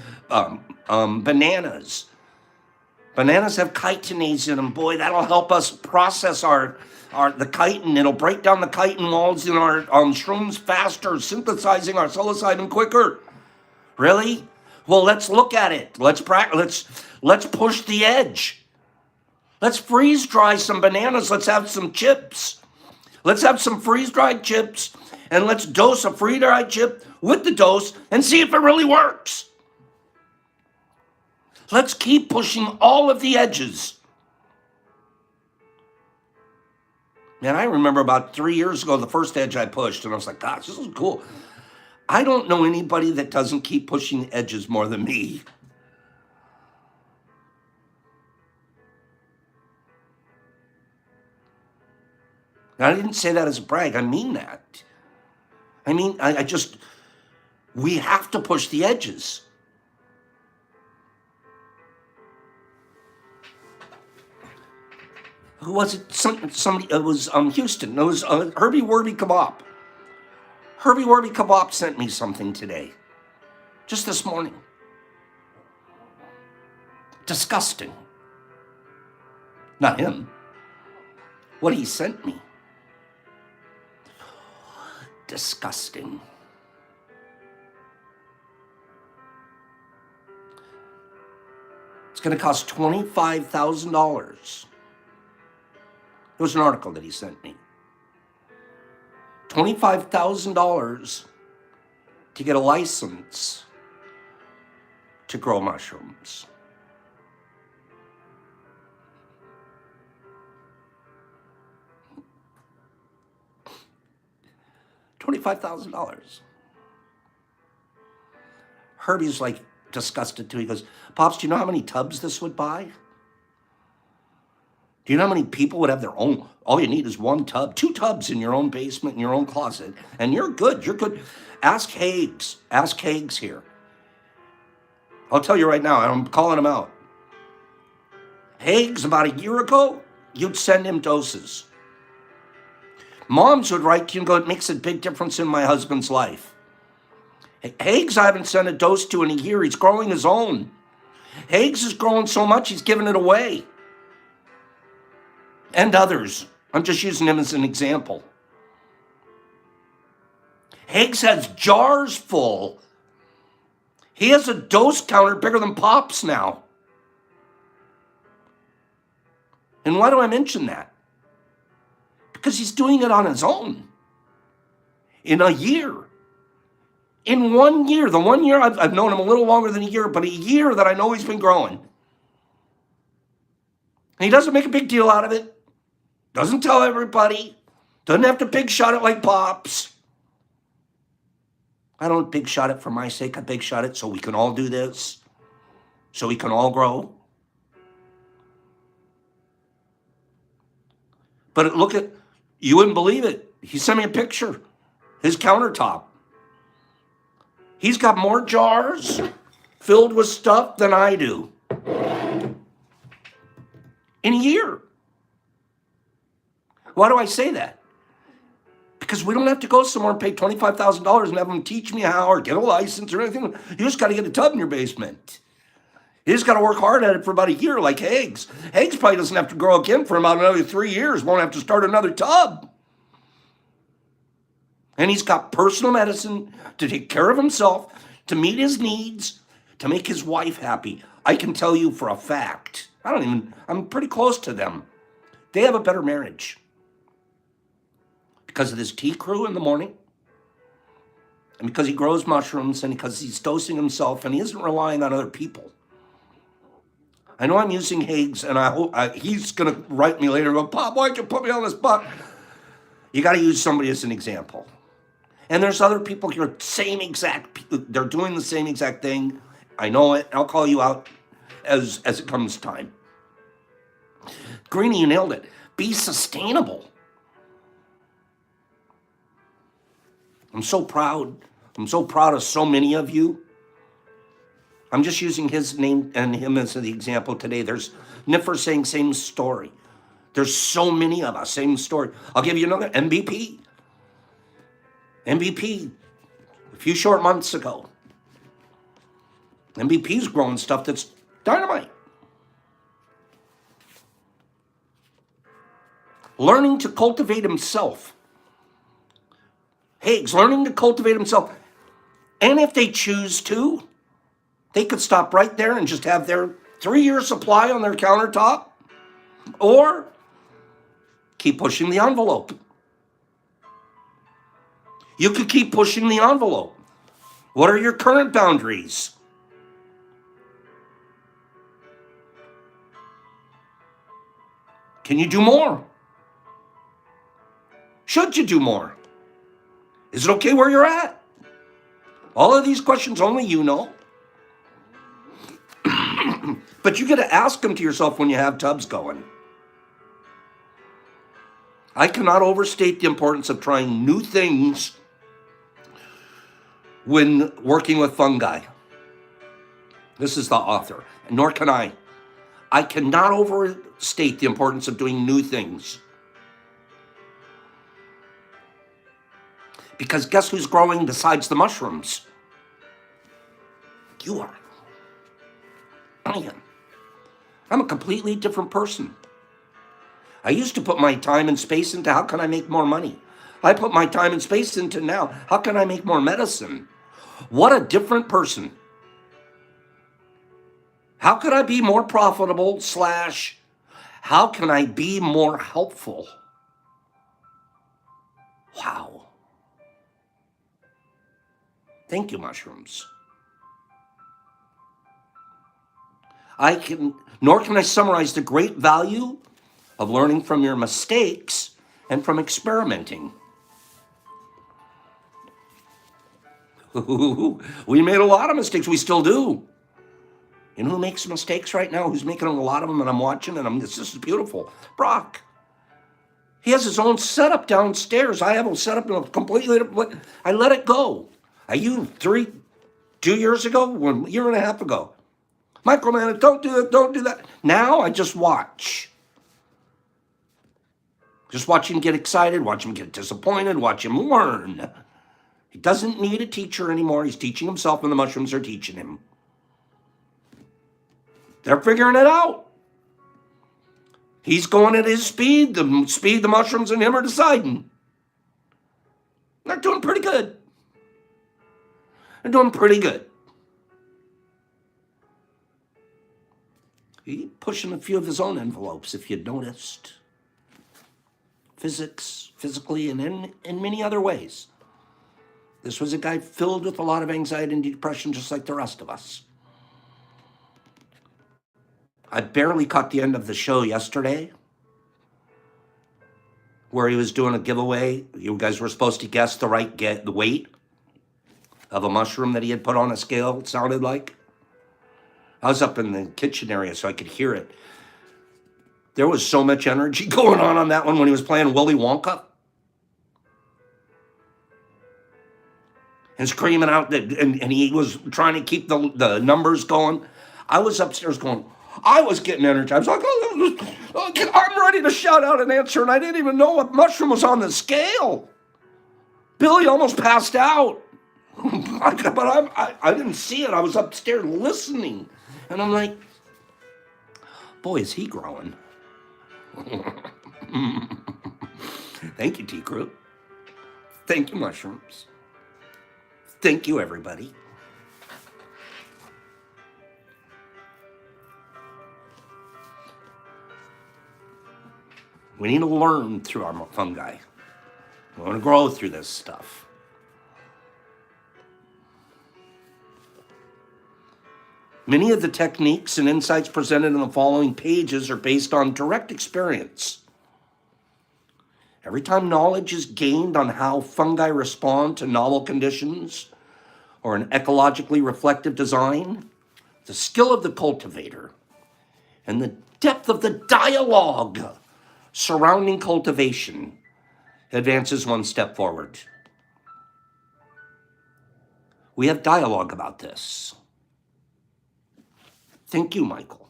bananas. Bananas have chitinase in them. Boy, that'll help us process the chitin. It'll break down the chitin walls in our shrooms faster, synthesizing our psilocybin quicker. Really? Well, let's look at it. Let's push the edge. Let's freeze dry some bananas. Let's have some chips. Let's have some freeze-dried chips, and let's dose a freeze-dried chip with the dose and see if it really works. Let's keep pushing all of the edges. Man, I remember about 3 years ago, the first edge I pushed, and I was like, gosh, this is cool. I don't know anybody that doesn't keep pushing edges more than me. And I didn't say that as a brag. I mean that. I mean, I just, We have to push the edges. Who was it? Somebody, it was Houston. It was Herbie Werby Kebab. Herbie Werby Kebab sent me something today, just this morning. Disgusting. Not him. What he sent me. Disgusting. It's going to cost $25,000. It was an article that he sent me. $25,000 to get a license to grow mushrooms. $25,000. Herbie's like disgusted too. He goes, Pops, do you know how many tubs this would buy? Do you know how many people would have their own? All you need is one tub, 2 tubs in your own basement, in your own closet, and you're good. You're good. Ask Hagues. Ask Hagues here. I'll tell you right now, I'm calling him out. Hagues, about a year ago, you'd send him doses. Moms would write to you and go, it makes a big difference in my husband's life. Hagues, I haven't sent a dose to in a year. He's growing his own. Hagues is growing so much, he's giving it away. And others. I'm just using him as an example. Hagues has jars full. He has a dose counter bigger than Pop's now. And why do I mention that? Because he's doing it on his own. In a year. In 1 year. The 1 year, I've known him a little longer than a year, but a year that I know he's been growing. And he doesn't make a big deal out of it. Doesn't tell everybody. Doesn't have to big shot it like Pops. I don't big shot it for my sake. I big shot it so we can all do this. So we can all grow. But look at, you wouldn't believe it. He sent me a picture. His countertop. He's got more jars filled with stuff than I do. In a year. Why do I say that? Because we don't have to go somewhere and pay $25,000 and have them teach me how or get a license or anything. You just got to get a tub in your basement. You just got to work hard at it for about a year like Hagues. Hagues probably doesn't have to grow again for about another 3 years. Won't have to start another tub. And he's got personal medicine to take care of himself, to meet his needs, to make his wife happy. I can tell you for a fact. I'm pretty close to them. They have a better marriage. Because of this tea crew in the morning, and because he grows mushrooms, and because he's dosing himself, and he isn't relying on other people. I know I'm using Hagues, and I hope he's going to write me later and go, Pop, why'd you put me on the spot? You got to use somebody as an example. And there's other people here, they're doing the same exact thing. I know it. I'll call you out as it comes time. Greenie, you nailed it. Be sustainable. I'm so proud. I'm so proud of so many of you. I'm just using his name and him as the example today. There's Niffer saying same story. There's so many of us, same story. I'll give you another MVP. MVP, a few short months ago. MVP's growing stuff that's dynamite. Learning to cultivate himself. Hagues, learning to cultivate himself. And if they choose to, they could stop right there and just have their 3-year supply on their countertop. Or keep pushing the envelope. You could keep pushing the envelope. What are your current boundaries? Can you do more? Should you do more? Is it okay where you're at? All of these questions only you know. But you got to ask them to yourself when you have tubs going. I cannot overstate the importance of trying new things when working with fungi. This is the author, nor can I. I cannot overstate the importance of doing new things. Because guess who's growing besides the mushrooms? You are. I am. I'm a completely different person. I used to put my time and space into how can I make more money. I put my time and space into now, how can I make more medicine? What a different person. How could I be more profitable / how can I be more helpful? Wow. Thank you, mushrooms. Nor can I summarize the great value of learning from your mistakes and from experimenting. We made a lot of mistakes. We still do. You know who makes mistakes right now? Who's making a lot of them? And I'm watching, and this is beautiful. Brock. He has his own setup downstairs. I have a setup in a completely different. I let it go. You 2 years ago, 1 year and a half ago. Micromanage, don't do it, don't do that. Now I just watch. Just watch him get excited, watch him get disappointed, watch him learn. He doesn't need a teacher anymore. He's teaching himself, and the mushrooms are teaching him. They're figuring it out. He's going at his speed. The speed the mushrooms and him are deciding. They're doing pretty good. They're doing pretty good. He's pushing a few of his own envelopes, if you'd noticed. Physically, and in many other ways. This was a guy filled with a lot of anxiety and depression, just like the rest of us. I barely caught the end of the show yesterday, where he was doing a giveaway. You guys were supposed to guess the weight of a mushroom that he had put on a scale, it sounded like. I was up in the kitchen area so I could hear it. There was so much energy going on that one when he was playing Willy Wonka. And screaming out, and he was trying to keep the numbers going. I was upstairs going, I was getting energized. I was like, I'm ready to shout out an answer, and I didn't even know what mushroom was on the scale. Billy almost passed out. But I didn't see it. I was upstairs listening. And I'm like, boy, is he growing. Thank you, T-Crew. Thank you, mushrooms. Thank you, everybody. We need to learn through our fungi. We want to grow through this stuff. Many of the techniques and insights presented in the following pages are based on direct experience. Every time knowledge is gained on how fungi respond to novel conditions or an ecologically reflective design, the skill of the cultivator and the depth of the dialogue surrounding cultivation advances one step forward. We have dialogue about this. Thank you, Michael.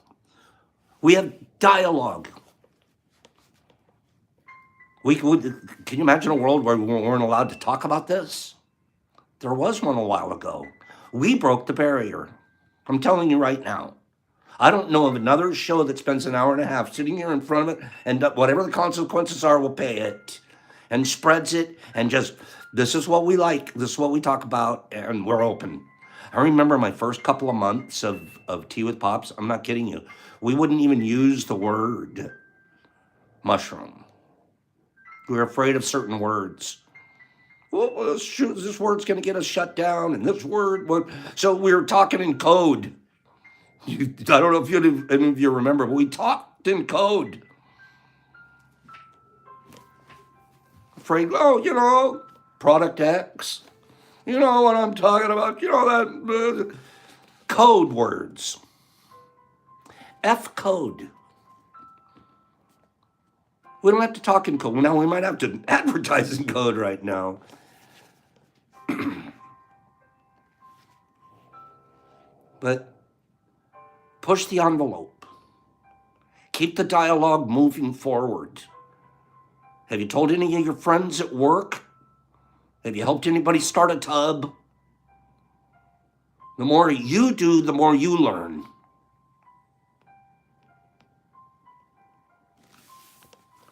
We have dialogue. Can you imagine a world where we weren't allowed to talk about this? There was one a while ago. We broke the barrier. I'm telling you right now. I don't know of another show that spends an hour and a half sitting here in front of it, and whatever the consequences are, will pay it, and spreads it, and just, this is what we like, this is what we talk about, and we're open. I remember my first couple of months of Tea with Pops. I'm not kidding you. We wouldn't even use the word mushroom. We were afraid of certain words. Well, shoot, this word's going to get us shut down, and this word. So we were talking in code. I don't know if any of you remember, but we talked in code. Afraid, product X. You know what I'm talking about. That code words. F code. We don't have to talk in code. Now we might have to advertise in code right now. But push the envelope. Keep the dialogue moving forward. Have you told any of your friends at work? Have you helped anybody start a tub? The more you do, the more you learn.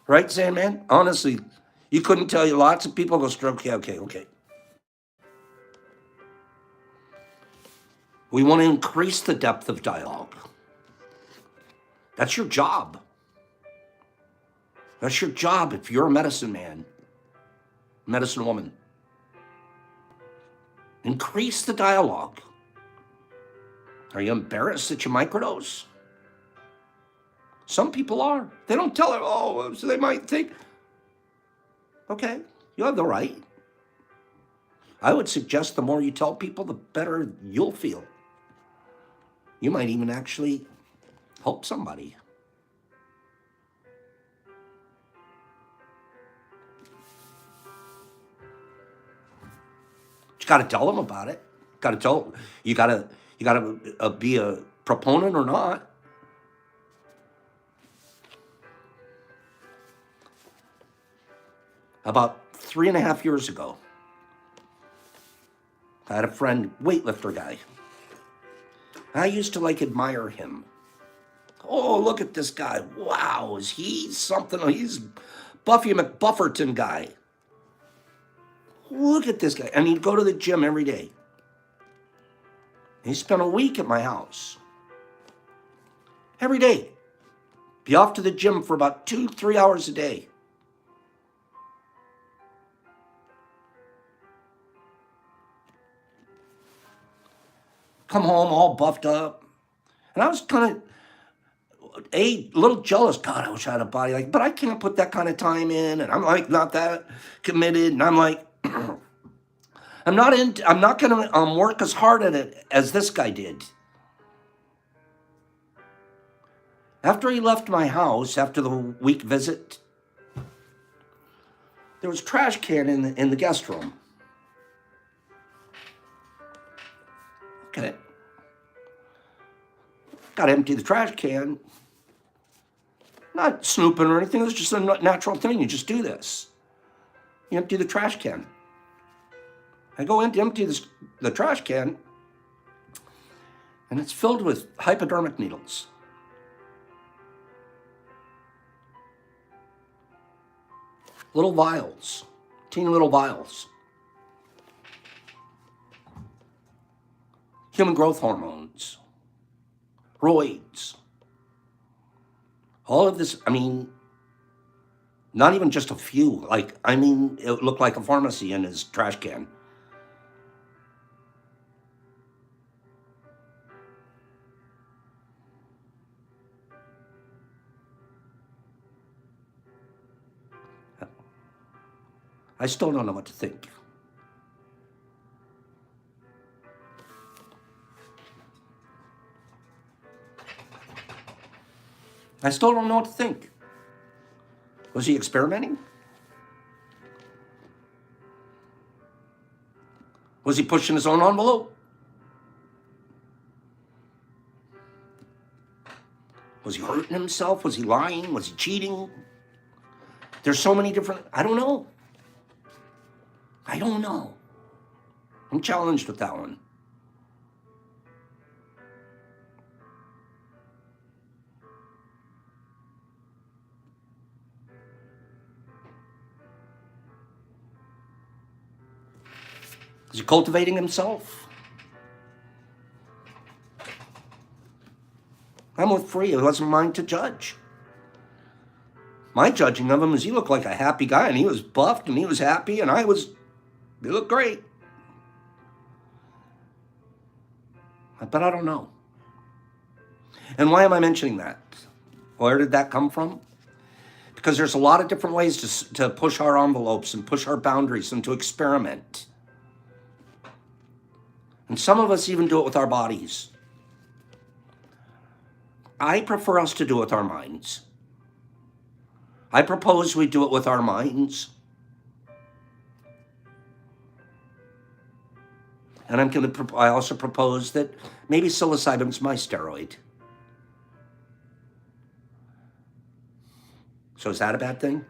Right, Sandman? Honestly, you couldn't tell you. Lots of people go, okay. We want to increase the depth of dialogue. That's your job. That's your job if you're a medicine man, medicine woman. Increase the dialogue. Are you embarrassed that you microdose? Some people are. They don't tell it, so they might think. Okay, you have the right. I would suggest the more you tell people, the better you'll feel. You might even actually help somebody. You got to tell them about it. Got to tell you. Got to be a proponent or not. About 3.5 years ago, I had a friend, weightlifter guy. I used to admire him. Oh, look at this guy. Wow, is he something? He's Buffy McBufferton guy. Look at this guy. And he'd go to the gym every day. He spent a week at my house. Every day. Be off to the gym for about 2-3 hours a day. Come home all buffed up. And I was kind of a little jealous. God, I wish I had a body but I can't put that kind of time in. And I'm not that committed. And I'm I'm not going to work as hard at it as this guy did. After he left my house, after the week visit, there was a trash can in the guest room. Okay. Got to empty the trash can. Not snooping or anything. It was just a natural thing. You just do this. You empty the trash can. I go in to empty the trash can, and it's filled with hypodermic needles. Little vials, teeny little vials. Human growth hormones, roids. All of this, not even just a few. It looked like a pharmacy in his trash can. I still don't know what to think. I still don't know what to think. Was he experimenting? Was he pushing his own envelope? Was he hurting himself? Was he lying? Was he cheating? There's so many different, I don't know. I'm challenged with that one. Is he cultivating himself? I'm with Free. He wasn't mine to judge. My judging of him is he looked like a happy guy, and he was buffed, and he was happy, and he looked great. But I don't know. And why am I mentioning that? Where did that come from? Because there's a lot of different ways to push our envelopes and push our boundaries and to experiment. And some of us even do it with our bodies. I prefer us to do it with our minds. I propose we do it with our minds. And I also propose that maybe psilocybin's my steroid. So is that a bad thing?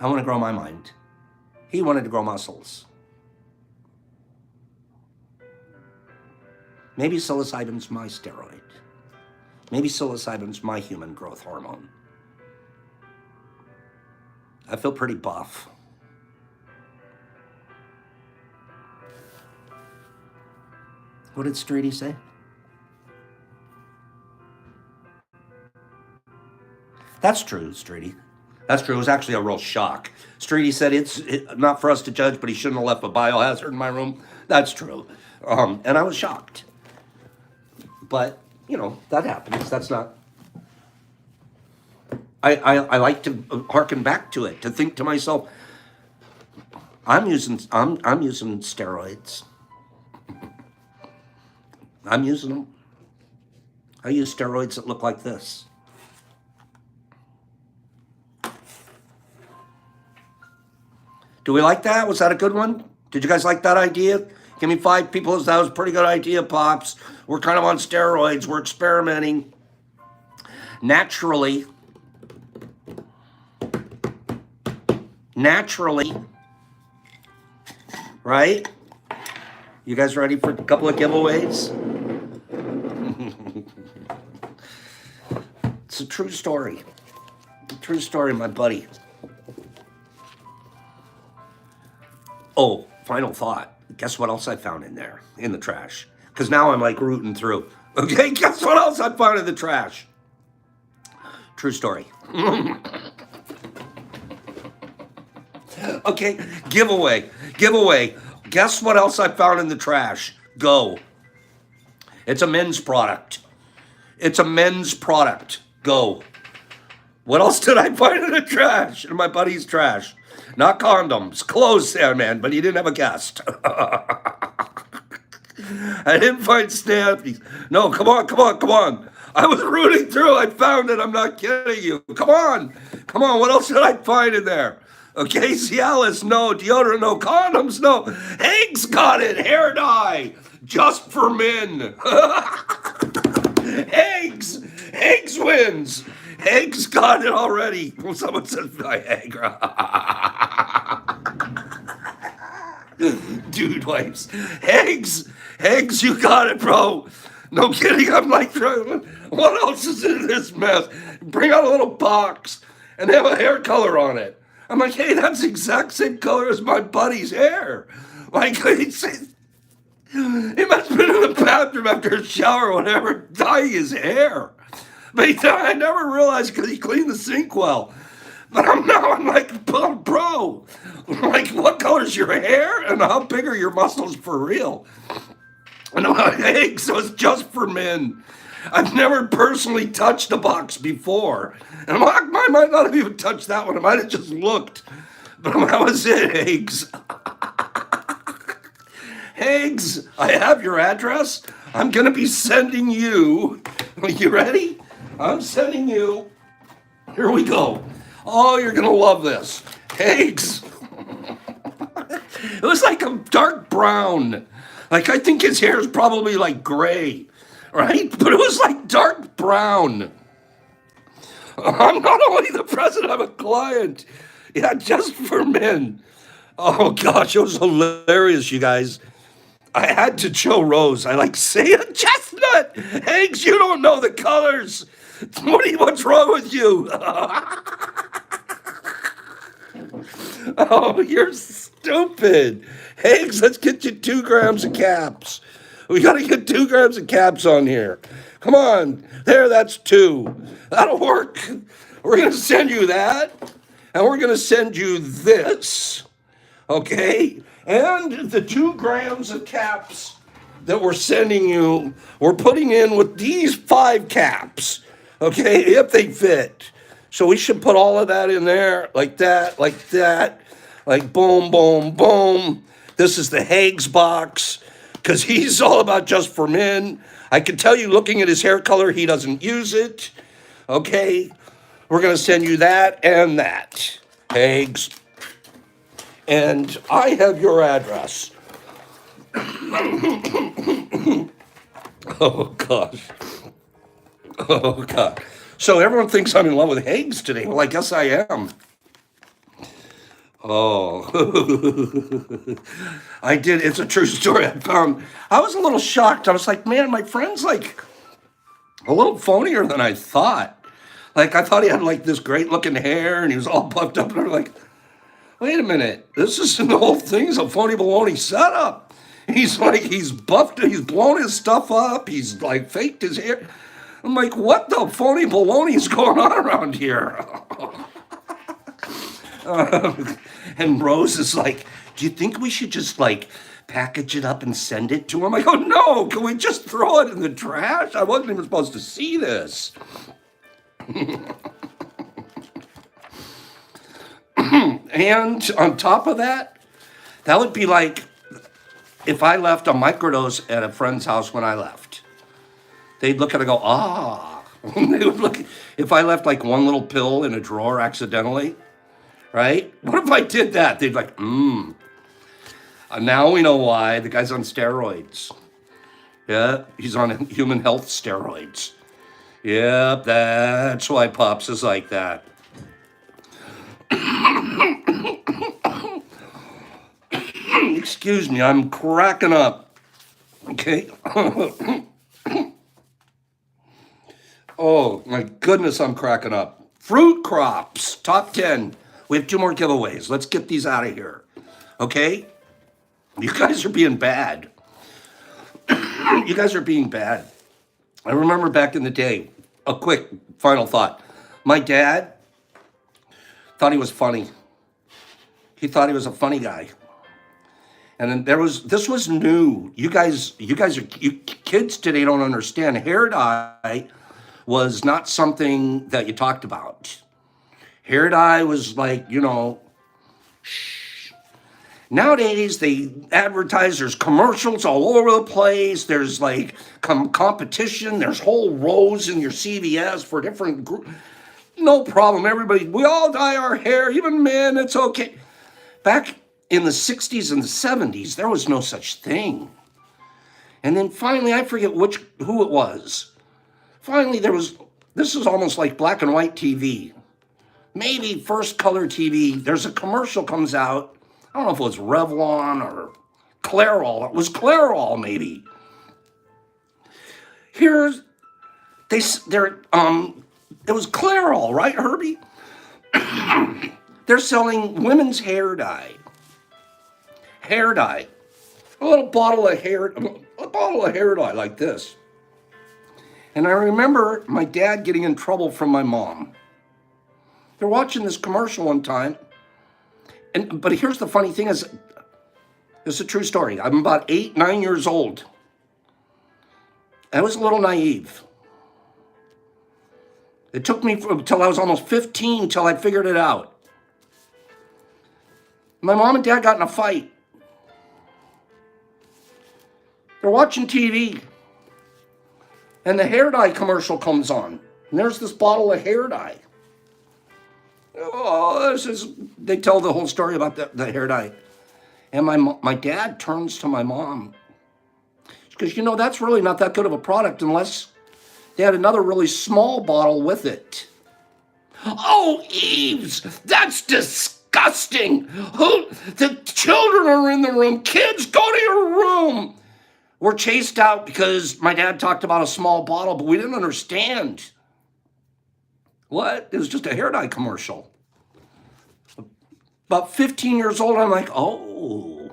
I want to grow my mind. He wanted to grow muscles. Maybe psilocybin's my steroid. Maybe psilocybin's my human growth hormone. I feel pretty buff. What did Streety say? That's true, Streety. That's true. It was actually a real shock. Streety said it's not for us to judge, but he shouldn't have left a biohazard in my room. That's true. And I was shocked. But, that happens. That's not... I like to hearken back to it, to think to myself, I'm using steroids. I'm using them. I use steroids that look like this. Do we like that? Was that a good one? Did you guys like that idea? Give me 5 people. That was a pretty good idea, Pops. We're kind of on steroids. We're experimenting. Naturally, right? You guys ready for a couple of giveaways? It's a true story. True story, my buddy. Oh, final thought. Guess what else I found in there, in the trash? Because now I'm like rooting through. Okay, guess what else I found in the trash? True story. Okay, giveaway. Guess what else I found in the trash? Go. It's a men's product. Go. What else did I find in the trash? In my buddy's trash. Not condoms. Clothes there, man, but he didn't have a guest. I didn't find snappies. No, come on. I was rooting through. I found it. I'm not kidding you. Come on. What else did I find in there? Okay, Cialis, no. Deodorant, no. Condoms, no. Eggs got it. Hair dye. Just for men. Eggs wins. Eggs got it already. Someone said Viagra. Dude wipes. Eggs, you got it, bro. No kidding. I'm like, what else is in this mess? Bring out a little box and have a hair color on it. I'm like, hey, that's the exact same color as my buddy's hair. Like, he must have been in the bathroom after a shower or whatever, dyeing his hair. But I never realized because he cleaned the sink well. But I'm like, bro, like, what color's your hair and how big are your muscles for real? And I'm like, hey, so it's just for men. I've never personally touched a box before. And I'm like, I might not have even touched that one. I might have just looked. But that was it, eggs. Eggs, I have your address. I'm going to be sending you. Are you ready? I'm sending you. Here we go. Oh, you're going to love this. Eggs. It was like a dark brown. Like, I think his hair is probably like gray, right? But it was like dark brown. I'm not only the president, I'm a client. Yeah, just for men. Oh, gosh, it was hilarious, you guys. I had to show Rose. I like, say a chestnut. Eggs, you don't know the colors. What's wrong with you? Oh, you're stupid. Eggs, let's get you 2 grams of caps. We got to get 2 grams of caps on here. Come on. There, that's 2. That'll work. We're going to send you that. And we're going to send you this. Okay? And the 2 grams of caps that we're sending you, we're putting in with these 5 caps. Okay? If they fit. So we should put all of that in there, like that, like boom, boom, boom. This is the Haig's box, because he's all about just for men. I can tell you, looking at his hair color, he doesn't use it. Okay? We're going to send you that and that. Haig's. and I have your address. Oh, gosh. Oh, God. So everyone thinks I'm in love with Higgs today. Well, I guess I am. Oh, I did. It's a true story. I was a little shocked. I was like, man, my friend's like a little phonier than I thought. Like, I thought he had like this great looking hair and he was all puffed up. And I'm like, wait a minute. This is the whole thing's a phony baloney setup. He's like, he's buffed, he's blown his stuff up. He's like faked his hair. I'm like, what the phony baloney is going on around here? And Rose is like, do you think we should just like package it up and send it to him? I go, no, can we just throw it in the trash? I wasn't even supposed to see this. And on top of that, that would be like if I left a microdose at a friend's house when I left. They'd look at it and go, ah. They would look, if I left like one little pill in a drawer accidentally, right? What if I did that? They'd be like, now we know why. The guy's on steroids. Yeah, he's on human health steroids. Yep, that's why Pops is like that. Excuse me, I'm cracking up. Okay. Oh, my goodness, I'm cracking up. Fruit crops, top 10. We have 2 more giveaways. Let's get these out of here. Okay? You guys are being bad. You guys are being bad. I remember back in the day, a quick final thought. My dad thought he was funny. He thought he was a funny guy. And then this was new. You kids today don't understand. Hair dye was not something that you talked about. Hair dye was like, shh. Nowadays they advertise, there's commercials all over the place. There's like competition. There's whole rows in your CVS for different groups. No problem. Everybody, we all dye our hair, even men, it's okay. Back in the 60s and the 70s, there was no such thing. And then finally, I forget who it was. Finally, this is almost like black and white TV. Maybe first color TV. There's a commercial comes out. I don't know if it was Revlon or Clairol. It was Clairol, maybe. It was Clairol, right, Herbie? They're selling women's hair dye. Hair dye. A little bottle of hair dye like this. And I remember my dad getting in trouble from my mom. They're watching this commercial one time. But here's the funny thing is, it's a true story. I'm about 8, 9 years old. I was a little naive. It took me until I was almost 15 until I figured it out. My mom and dad got in a fight. They're watching TV. And the hair dye commercial comes on. And there's this bottle of hair dye. Oh, they tell the whole story about the hair dye. And my dad turns to my mom. Because, that's really not that good of a product unless they had another really small bottle with it. Oh, Eves, that's disgusting. The children are in the room. Kids, go to your room. We're chased out because my dad talked about a small bottle, but we didn't understand. What? It was just a hair dye commercial. About 15 years old, I'm like, oh,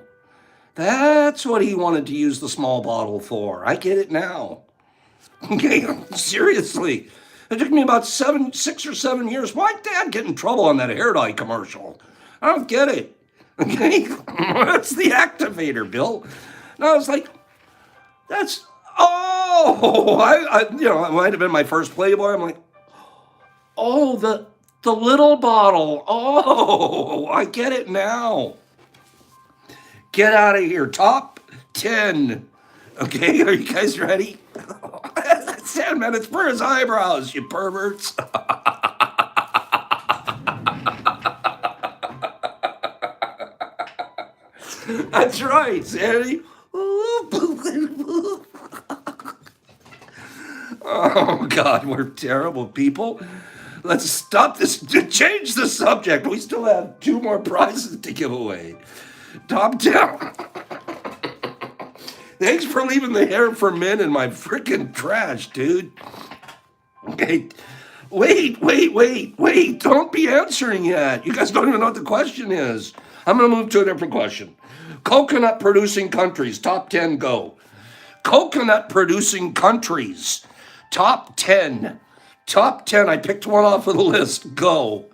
that's what he wanted to use the small bottle for. I get it now. Okay, seriously. It took me about 6 or 7 years. Why'd Dad get in trouble on that hair dye commercial? I don't get it. Okay, that's the activator, Bill. And I was like, it might have been my first Playboy. I'm like, oh, the little bottle. Oh, I get it now. Get out of here. Top 10. Okay, are you guys ready? Sandman, it's for his eyebrows, you perverts. That's right, Sandy. Oh God, we're terrible people. Let's stop this. Change the subject. We still have 2 more prizes to give away. Top 10. Thanks for leaving the hair for men in my freaking trash, dude. Okay. Wait. Don't be answering yet. You guys don't even know what the question is. I'm going to move to a different question. Coconut producing countries, top 10, go. Coconut producing countries, top 10. Top 10. I picked one off of the list. Go.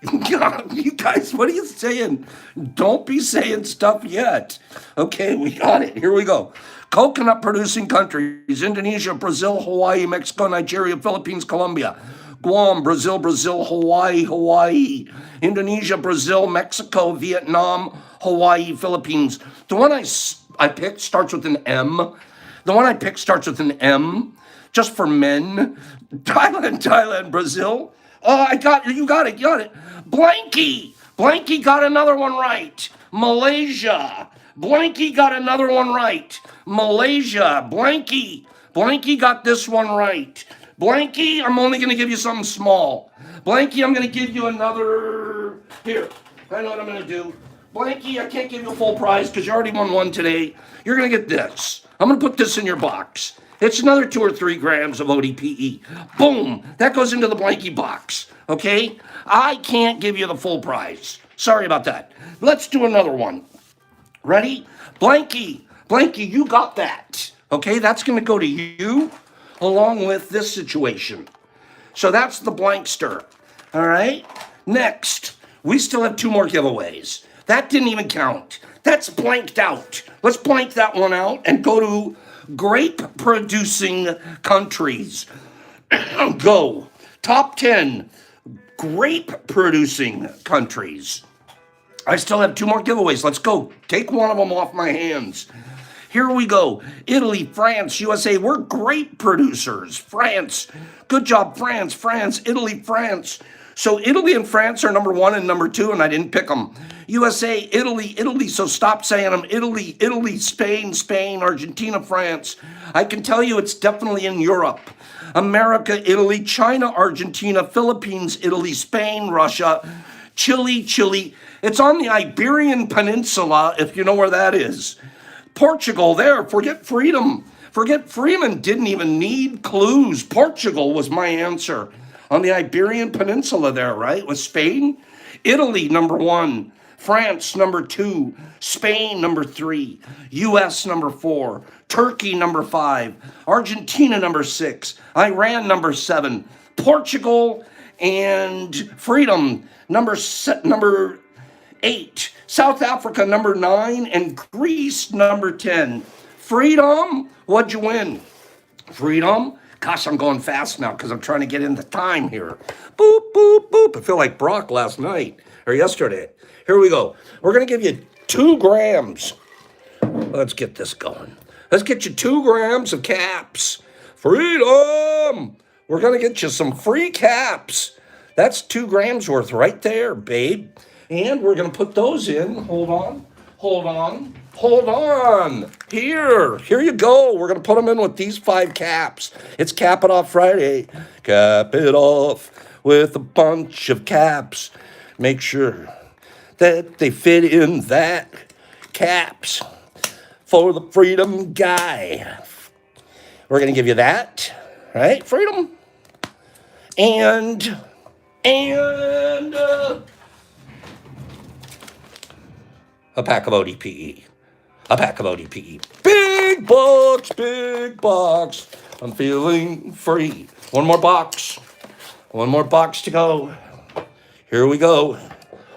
You guys, what are you saying? Don't be saying stuff yet. Okay, we got it. Here we go. Coconut producing countries: Indonesia, Brazil, Hawaii, Mexico, Nigeria, Philippines, Colombia. Guam, Brazil, Hawaii. Indonesia, Brazil, Mexico, Vietnam, Hawaii, Philippines. The one I picked starts with an M. The one I picked starts with an M, just for men. Thailand, Brazil. Oh, I got it. You got it. Blanky got another one right. Malaysia. Blanky got another one right. Malaysia. Blanky got this one right. Blanky, I'm only going to give you something small. Blanky, I'm going to give you another. Here, I know what I'm going to do. Blanky, I can't give you a full prize because you already won one today. You're going to get this. I'm going to put this in your box. It's another 2 or 3 grams of ODPE. Boom, that goes into the Blanky box, okay? I can't give you the full prize. Sorry about that. Let's do another one. Ready? Blanky, you got that. Okay, that's going to go to you along with this situation. So that's the blankster. All right? Next, we still have 2 more giveaways. That didn't even count. That's blanked out. Let's blank that one out and go to grape producing countries. Go. Top 10 grape producing countries. I still have 2 more giveaways. Let's go. Take one of them off my hands. Here we go. Italy, France, USA. We're grape producers. France. Good job, France, Italy, France. So Italy and France are number 1 and number 2, and I didn't pick them. USA, Italy. So stop saying them. Italy, Spain, Argentina, France. I can tell you it's definitely in Europe. America, Italy, China, Argentina, Philippines, Italy, Spain, Russia, Chile. It's on the Iberian Peninsula, if you know where that is. Portugal, there. Forget freedom. Forget Freeman. Didn't even need clues. Portugal was my answer. On the Iberian Peninsula there, right? With Spain. Italy, number 1. France, number 2. Spain, number 3. US, number 4. Turkey, number 5. Argentina, number 6. Iran, number 7. Portugal and freedom, number 8. South Africa, number 9. And Greece, number 10. Freedom, what'd you win? Freedom. Gosh, I'm going fast now because I'm trying to get into time here. Boop, boop, boop. I feel like Brock last night or yesterday. Here we go. We're going to give you 2 grams. Let's get this going. Let's get you 2 grams of caps. Freedom. We're going to get you some free caps. That's 2 grams worth right there, babe. And we're going to put those in. Hold on. Here you go. We're going to put them in with these 5 caps. It's Cap It Off Friday. Cap it off with a bunch of caps. Make sure that they fit in that caps for the freedom guy. We're going to give you that, right? Freedom. And a pack of ODPE. Big box. I'm feeling free. One more box to go. Here we go.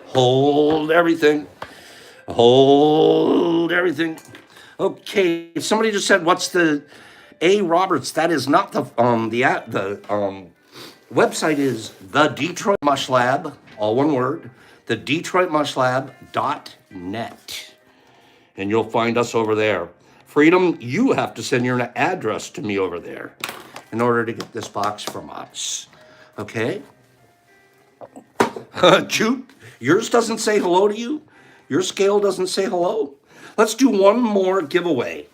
Hold everything. Okay, somebody just said, what's the A. Roberts? That is not the website is the Detroit Mush Lab, all one word, the DetroitMushLab.net. And you'll find us over there. Freedom, you have to send your address to me over there in order to get this box from us. Okay? Choot, yours doesn't say hello to you? Your scale doesn't say hello? Let's do one more giveaway.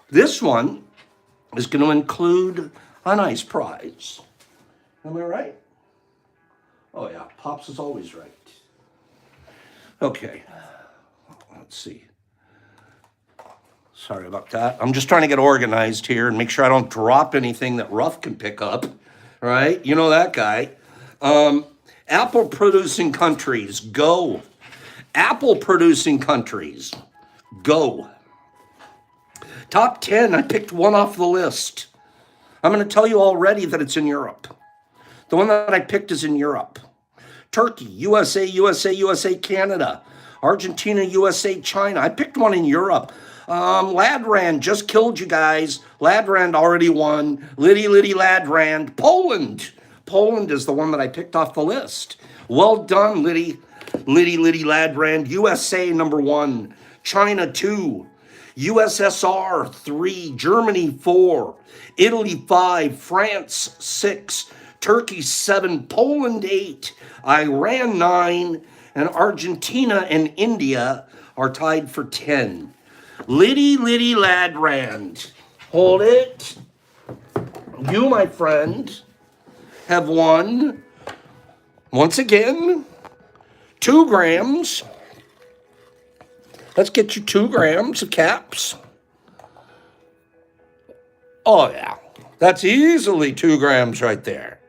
This one is going to include a nice prize. Am I right? Oh yeah, Pops is always right. Okay, let's see. Sorry about that. I'm just trying to get organized here and make sure I don't drop anything that Ruff can pick up. Right? You know that guy. Apple producing countries, go. Apple producing countries, go. Top 10, I picked one off the list. I'm going to tell you already that it's in Europe. The one that I picked is in Europe. Turkey, USA, USA, USA, Canada, Argentina, USA, China. I picked one in Europe. Ladrand just killed you guys. Ladrand already won. Liddy Ladrand. Poland. Poland is the one that I picked off the list. Well done, Liddy Ladrand. USA number 1. China 2. USSR 3. Germany 4. Italy 5. France 6. Turkey 7. Poland 8. Iran 9. And Argentina and India are tied for 10. Liddy Ladrand. Hold it. You, my friend, have won, once again, 2 grams. Let's get you 2 grams of caps. Oh, yeah. That's easily 2 grams right there,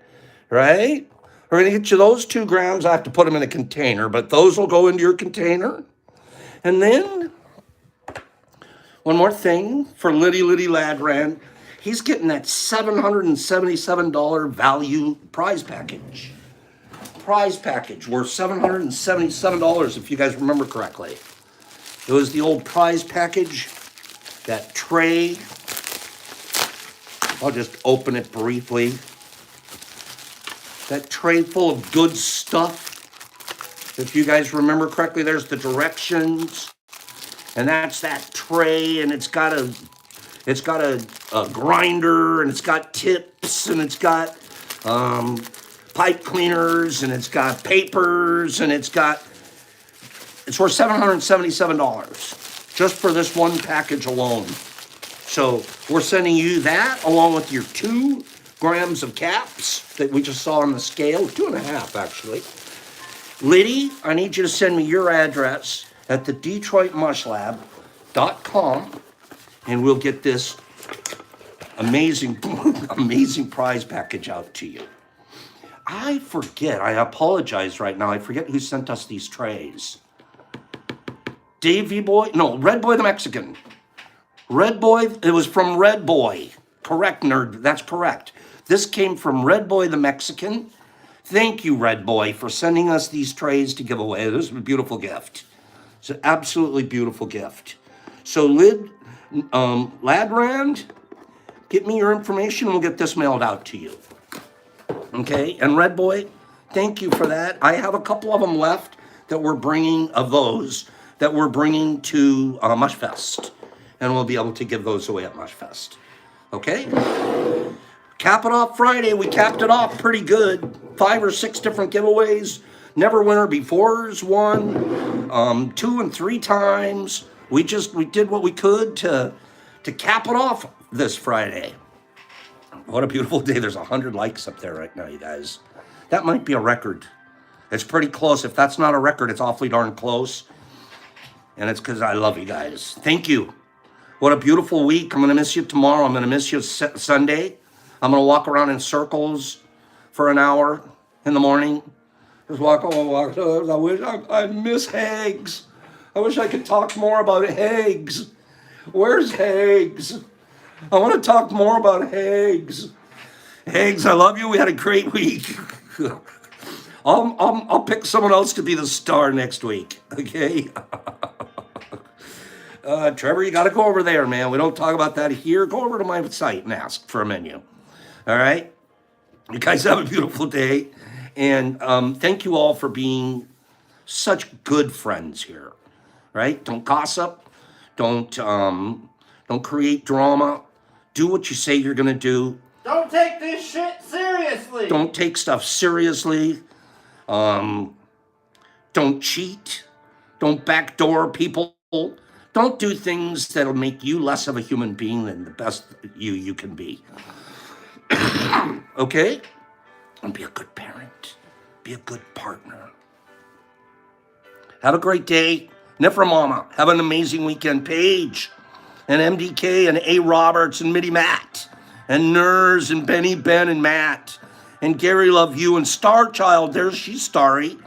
right? We're going to get you those 2 grams. I have to put them in a container, but those will go into your container. And then one more thing for Liddy Ladrand. He's getting that $777 value prize package. Prize package worth $777, if you guys remember correctly. It was the old prize package, that tray. I'll just open it briefly. That tray full of good stuff. If you guys remember correctly, there's the directions. And that's that tray, and it's got a grinder, and it's got tips, and it's got pipe cleaners, and it's got papers, and it's worth $777 just for this one package alone. So we're sending you that along with your 2 grams of caps that we just saw on the scale, 2.5 actually. Liddy, I need you to send me your address at the DetroitMushLab.com, and we'll get this amazing prize package out to you. I forget, I apologize right now, I forget who sent us these trays. Red Boy the Mexican. Red Boy, it was from Red Boy. Correct, nerd, that's correct. This came from Red Boy the Mexican. Thank you, Red Boy, for sending us these trays to give away. This is a beautiful gift. It's an absolutely beautiful gift. So, Ladrand, get me your information and we'll get this mailed out to you. Okay, and Red Boy, thank you for that. I have a couple of them left that we're bringing, to Mushfest. And we'll be able to give those away at Mushfest. Okay? Cap it off Friday. We capped it off pretty good. 5 or 6 different giveaways. Never winner before's won 2 and 3 times. We did what we could to cap it off this Friday. What a beautiful day. There's 100 likes up there right now, you guys. That might be a record. It's pretty close. If that's not a record, it's awfully darn close. And it's because I love you guys. Thank you. What a beautiful week. I'm going to miss you tomorrow. I'm going to miss you Sunday. I'm going to walk around in circles for an hour in the morning. Just walk. I miss Hags. I wish I could talk more about Hags. Where's Hags? I want to talk more about Hags. Hags, I love you. We had a great week. I'll pick someone else to be the star next week. Okay. Trevor, you got to go over there, man. We don't talk about that here. Go over to my site and ask for a menu. All right? You guys have a beautiful day. And thank you all for being such good friends here. Right? Don't gossip. Don't create drama. Do what you say you're going to do. Don't take this shit seriously. Don't take stuff seriously. Don't cheat. Don't backdoor people. Don't do things that'll make you less of a human being than the best you can be. Okay? And be a good parent. Be a good partner. Have a great day. Nifra Mama, have an amazing weekend. Paige and MDK and A. Roberts and Mitty Matt and Nurs and Benny Ben and Matt and Gary Love You and Star Child. There's she's Starry.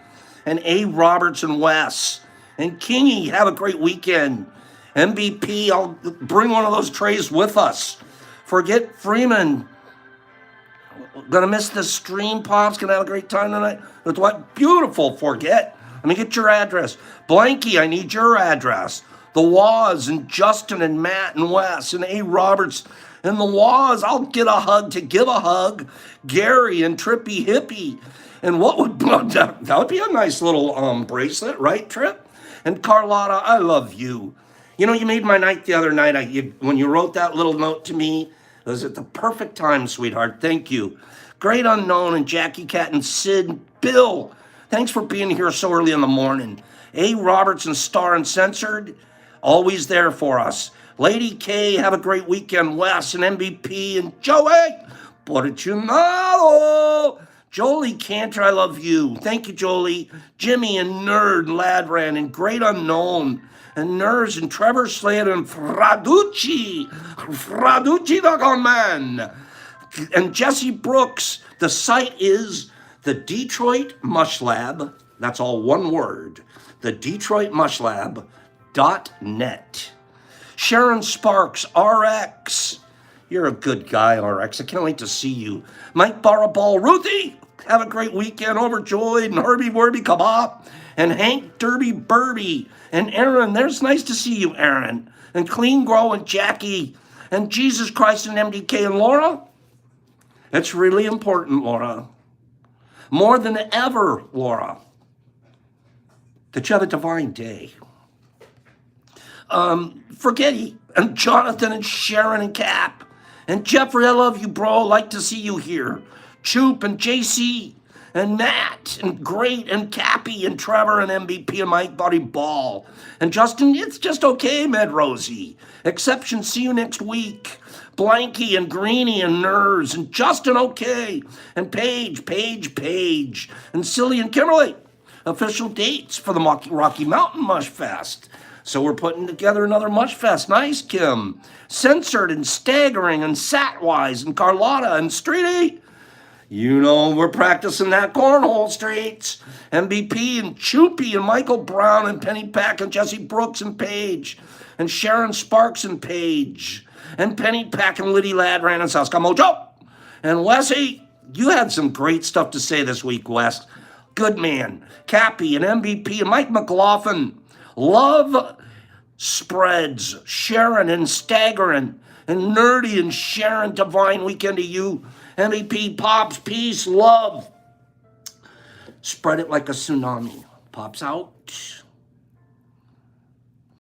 And A. Roberts and Wes. And Kingy, have a great weekend. MVP, I'll bring one of those trays with us. Forget Freeman. Gonna miss the stream, Pops. Gonna have a great time tonight. With what? Beautiful, Forget. Let me get your address. Blanky, I need your address. The Waz and Justin and Matt and Wes and A. Roberts and the Waz. I'll get a hug to give a hug. Gary and Trippy Hippie. And what would that would be a nice little bracelet, right, Trip? And Carlotta, I love you. You know, you made my night the other night. When you wrote that little note to me, it was at the perfect time, sweetheart. Thank you. Great Unknown and Jackie Cat and Sid and Bill. Thanks for being here so early in the morning. A. Roberts and Star Uncensored, always there for us. Lady K, have a great weekend. Wes and MVP and Joey. Portunado. Jolie Cantor, I love you. Thank you, Jolie. Jimmy and Nerd, Ladran and Great Unknown. And Nurs and Trevor Slade and Fraducci the Gunman. And Jesse Brooks. The site is the Detroit Mush Lab. That's all one word. The Detroit Mush Lab.net. Sharon Sparks, RX. You're a good guy, RX. I can't wait to see you. Mike Baraball, Ruthie. Have a great weekend. Overjoyed and Herbie Werby Kabop. And Hank Derby Burby. And Aaron, there's nice to see you, Aaron. And Clean Grow and Jackie. And Jesus Christ and MDK and Laura. It's really important, Laura. More than ever, Laura, that you have a divine day. Forgetty and Jonathan and Sharon and Cap. And Jeffrey, I love you, bro. Like to see you here. Choop and JC and Matt and Great and Cappy and Trevor and MVP and Mike Buddy Ball. And Justin, it's just okay, Med Rosie. Exception, see you next week. Blanky and Greeny and Nurs and Justin okay. And Paige. And Silly and Kimberly. Official dates for the Rocky Mountain Mush Fest. So we're putting together another Mush Fest. Nice, Kim. Censored and Staggering and Satwise and Carlotta and Streety. You know we're practicing that cornhole, Streets. MVP and Choopy and Michael Brown and Penny Pack and Jesse Brooks and Paige. And Sharon Sparks and Paige. And Penny Pack and Liddy Ladran and Saska Mojo. And Wesley, you had some great stuff to say this week, Wes. Good man. Cappy and MVP and Mike McLaughlin. Love spreads. Sharon and Staggering. And Nerdy and Sharon. Divine weekend to you. MVP, Pops, peace, love. Spread it like a tsunami. Pops out.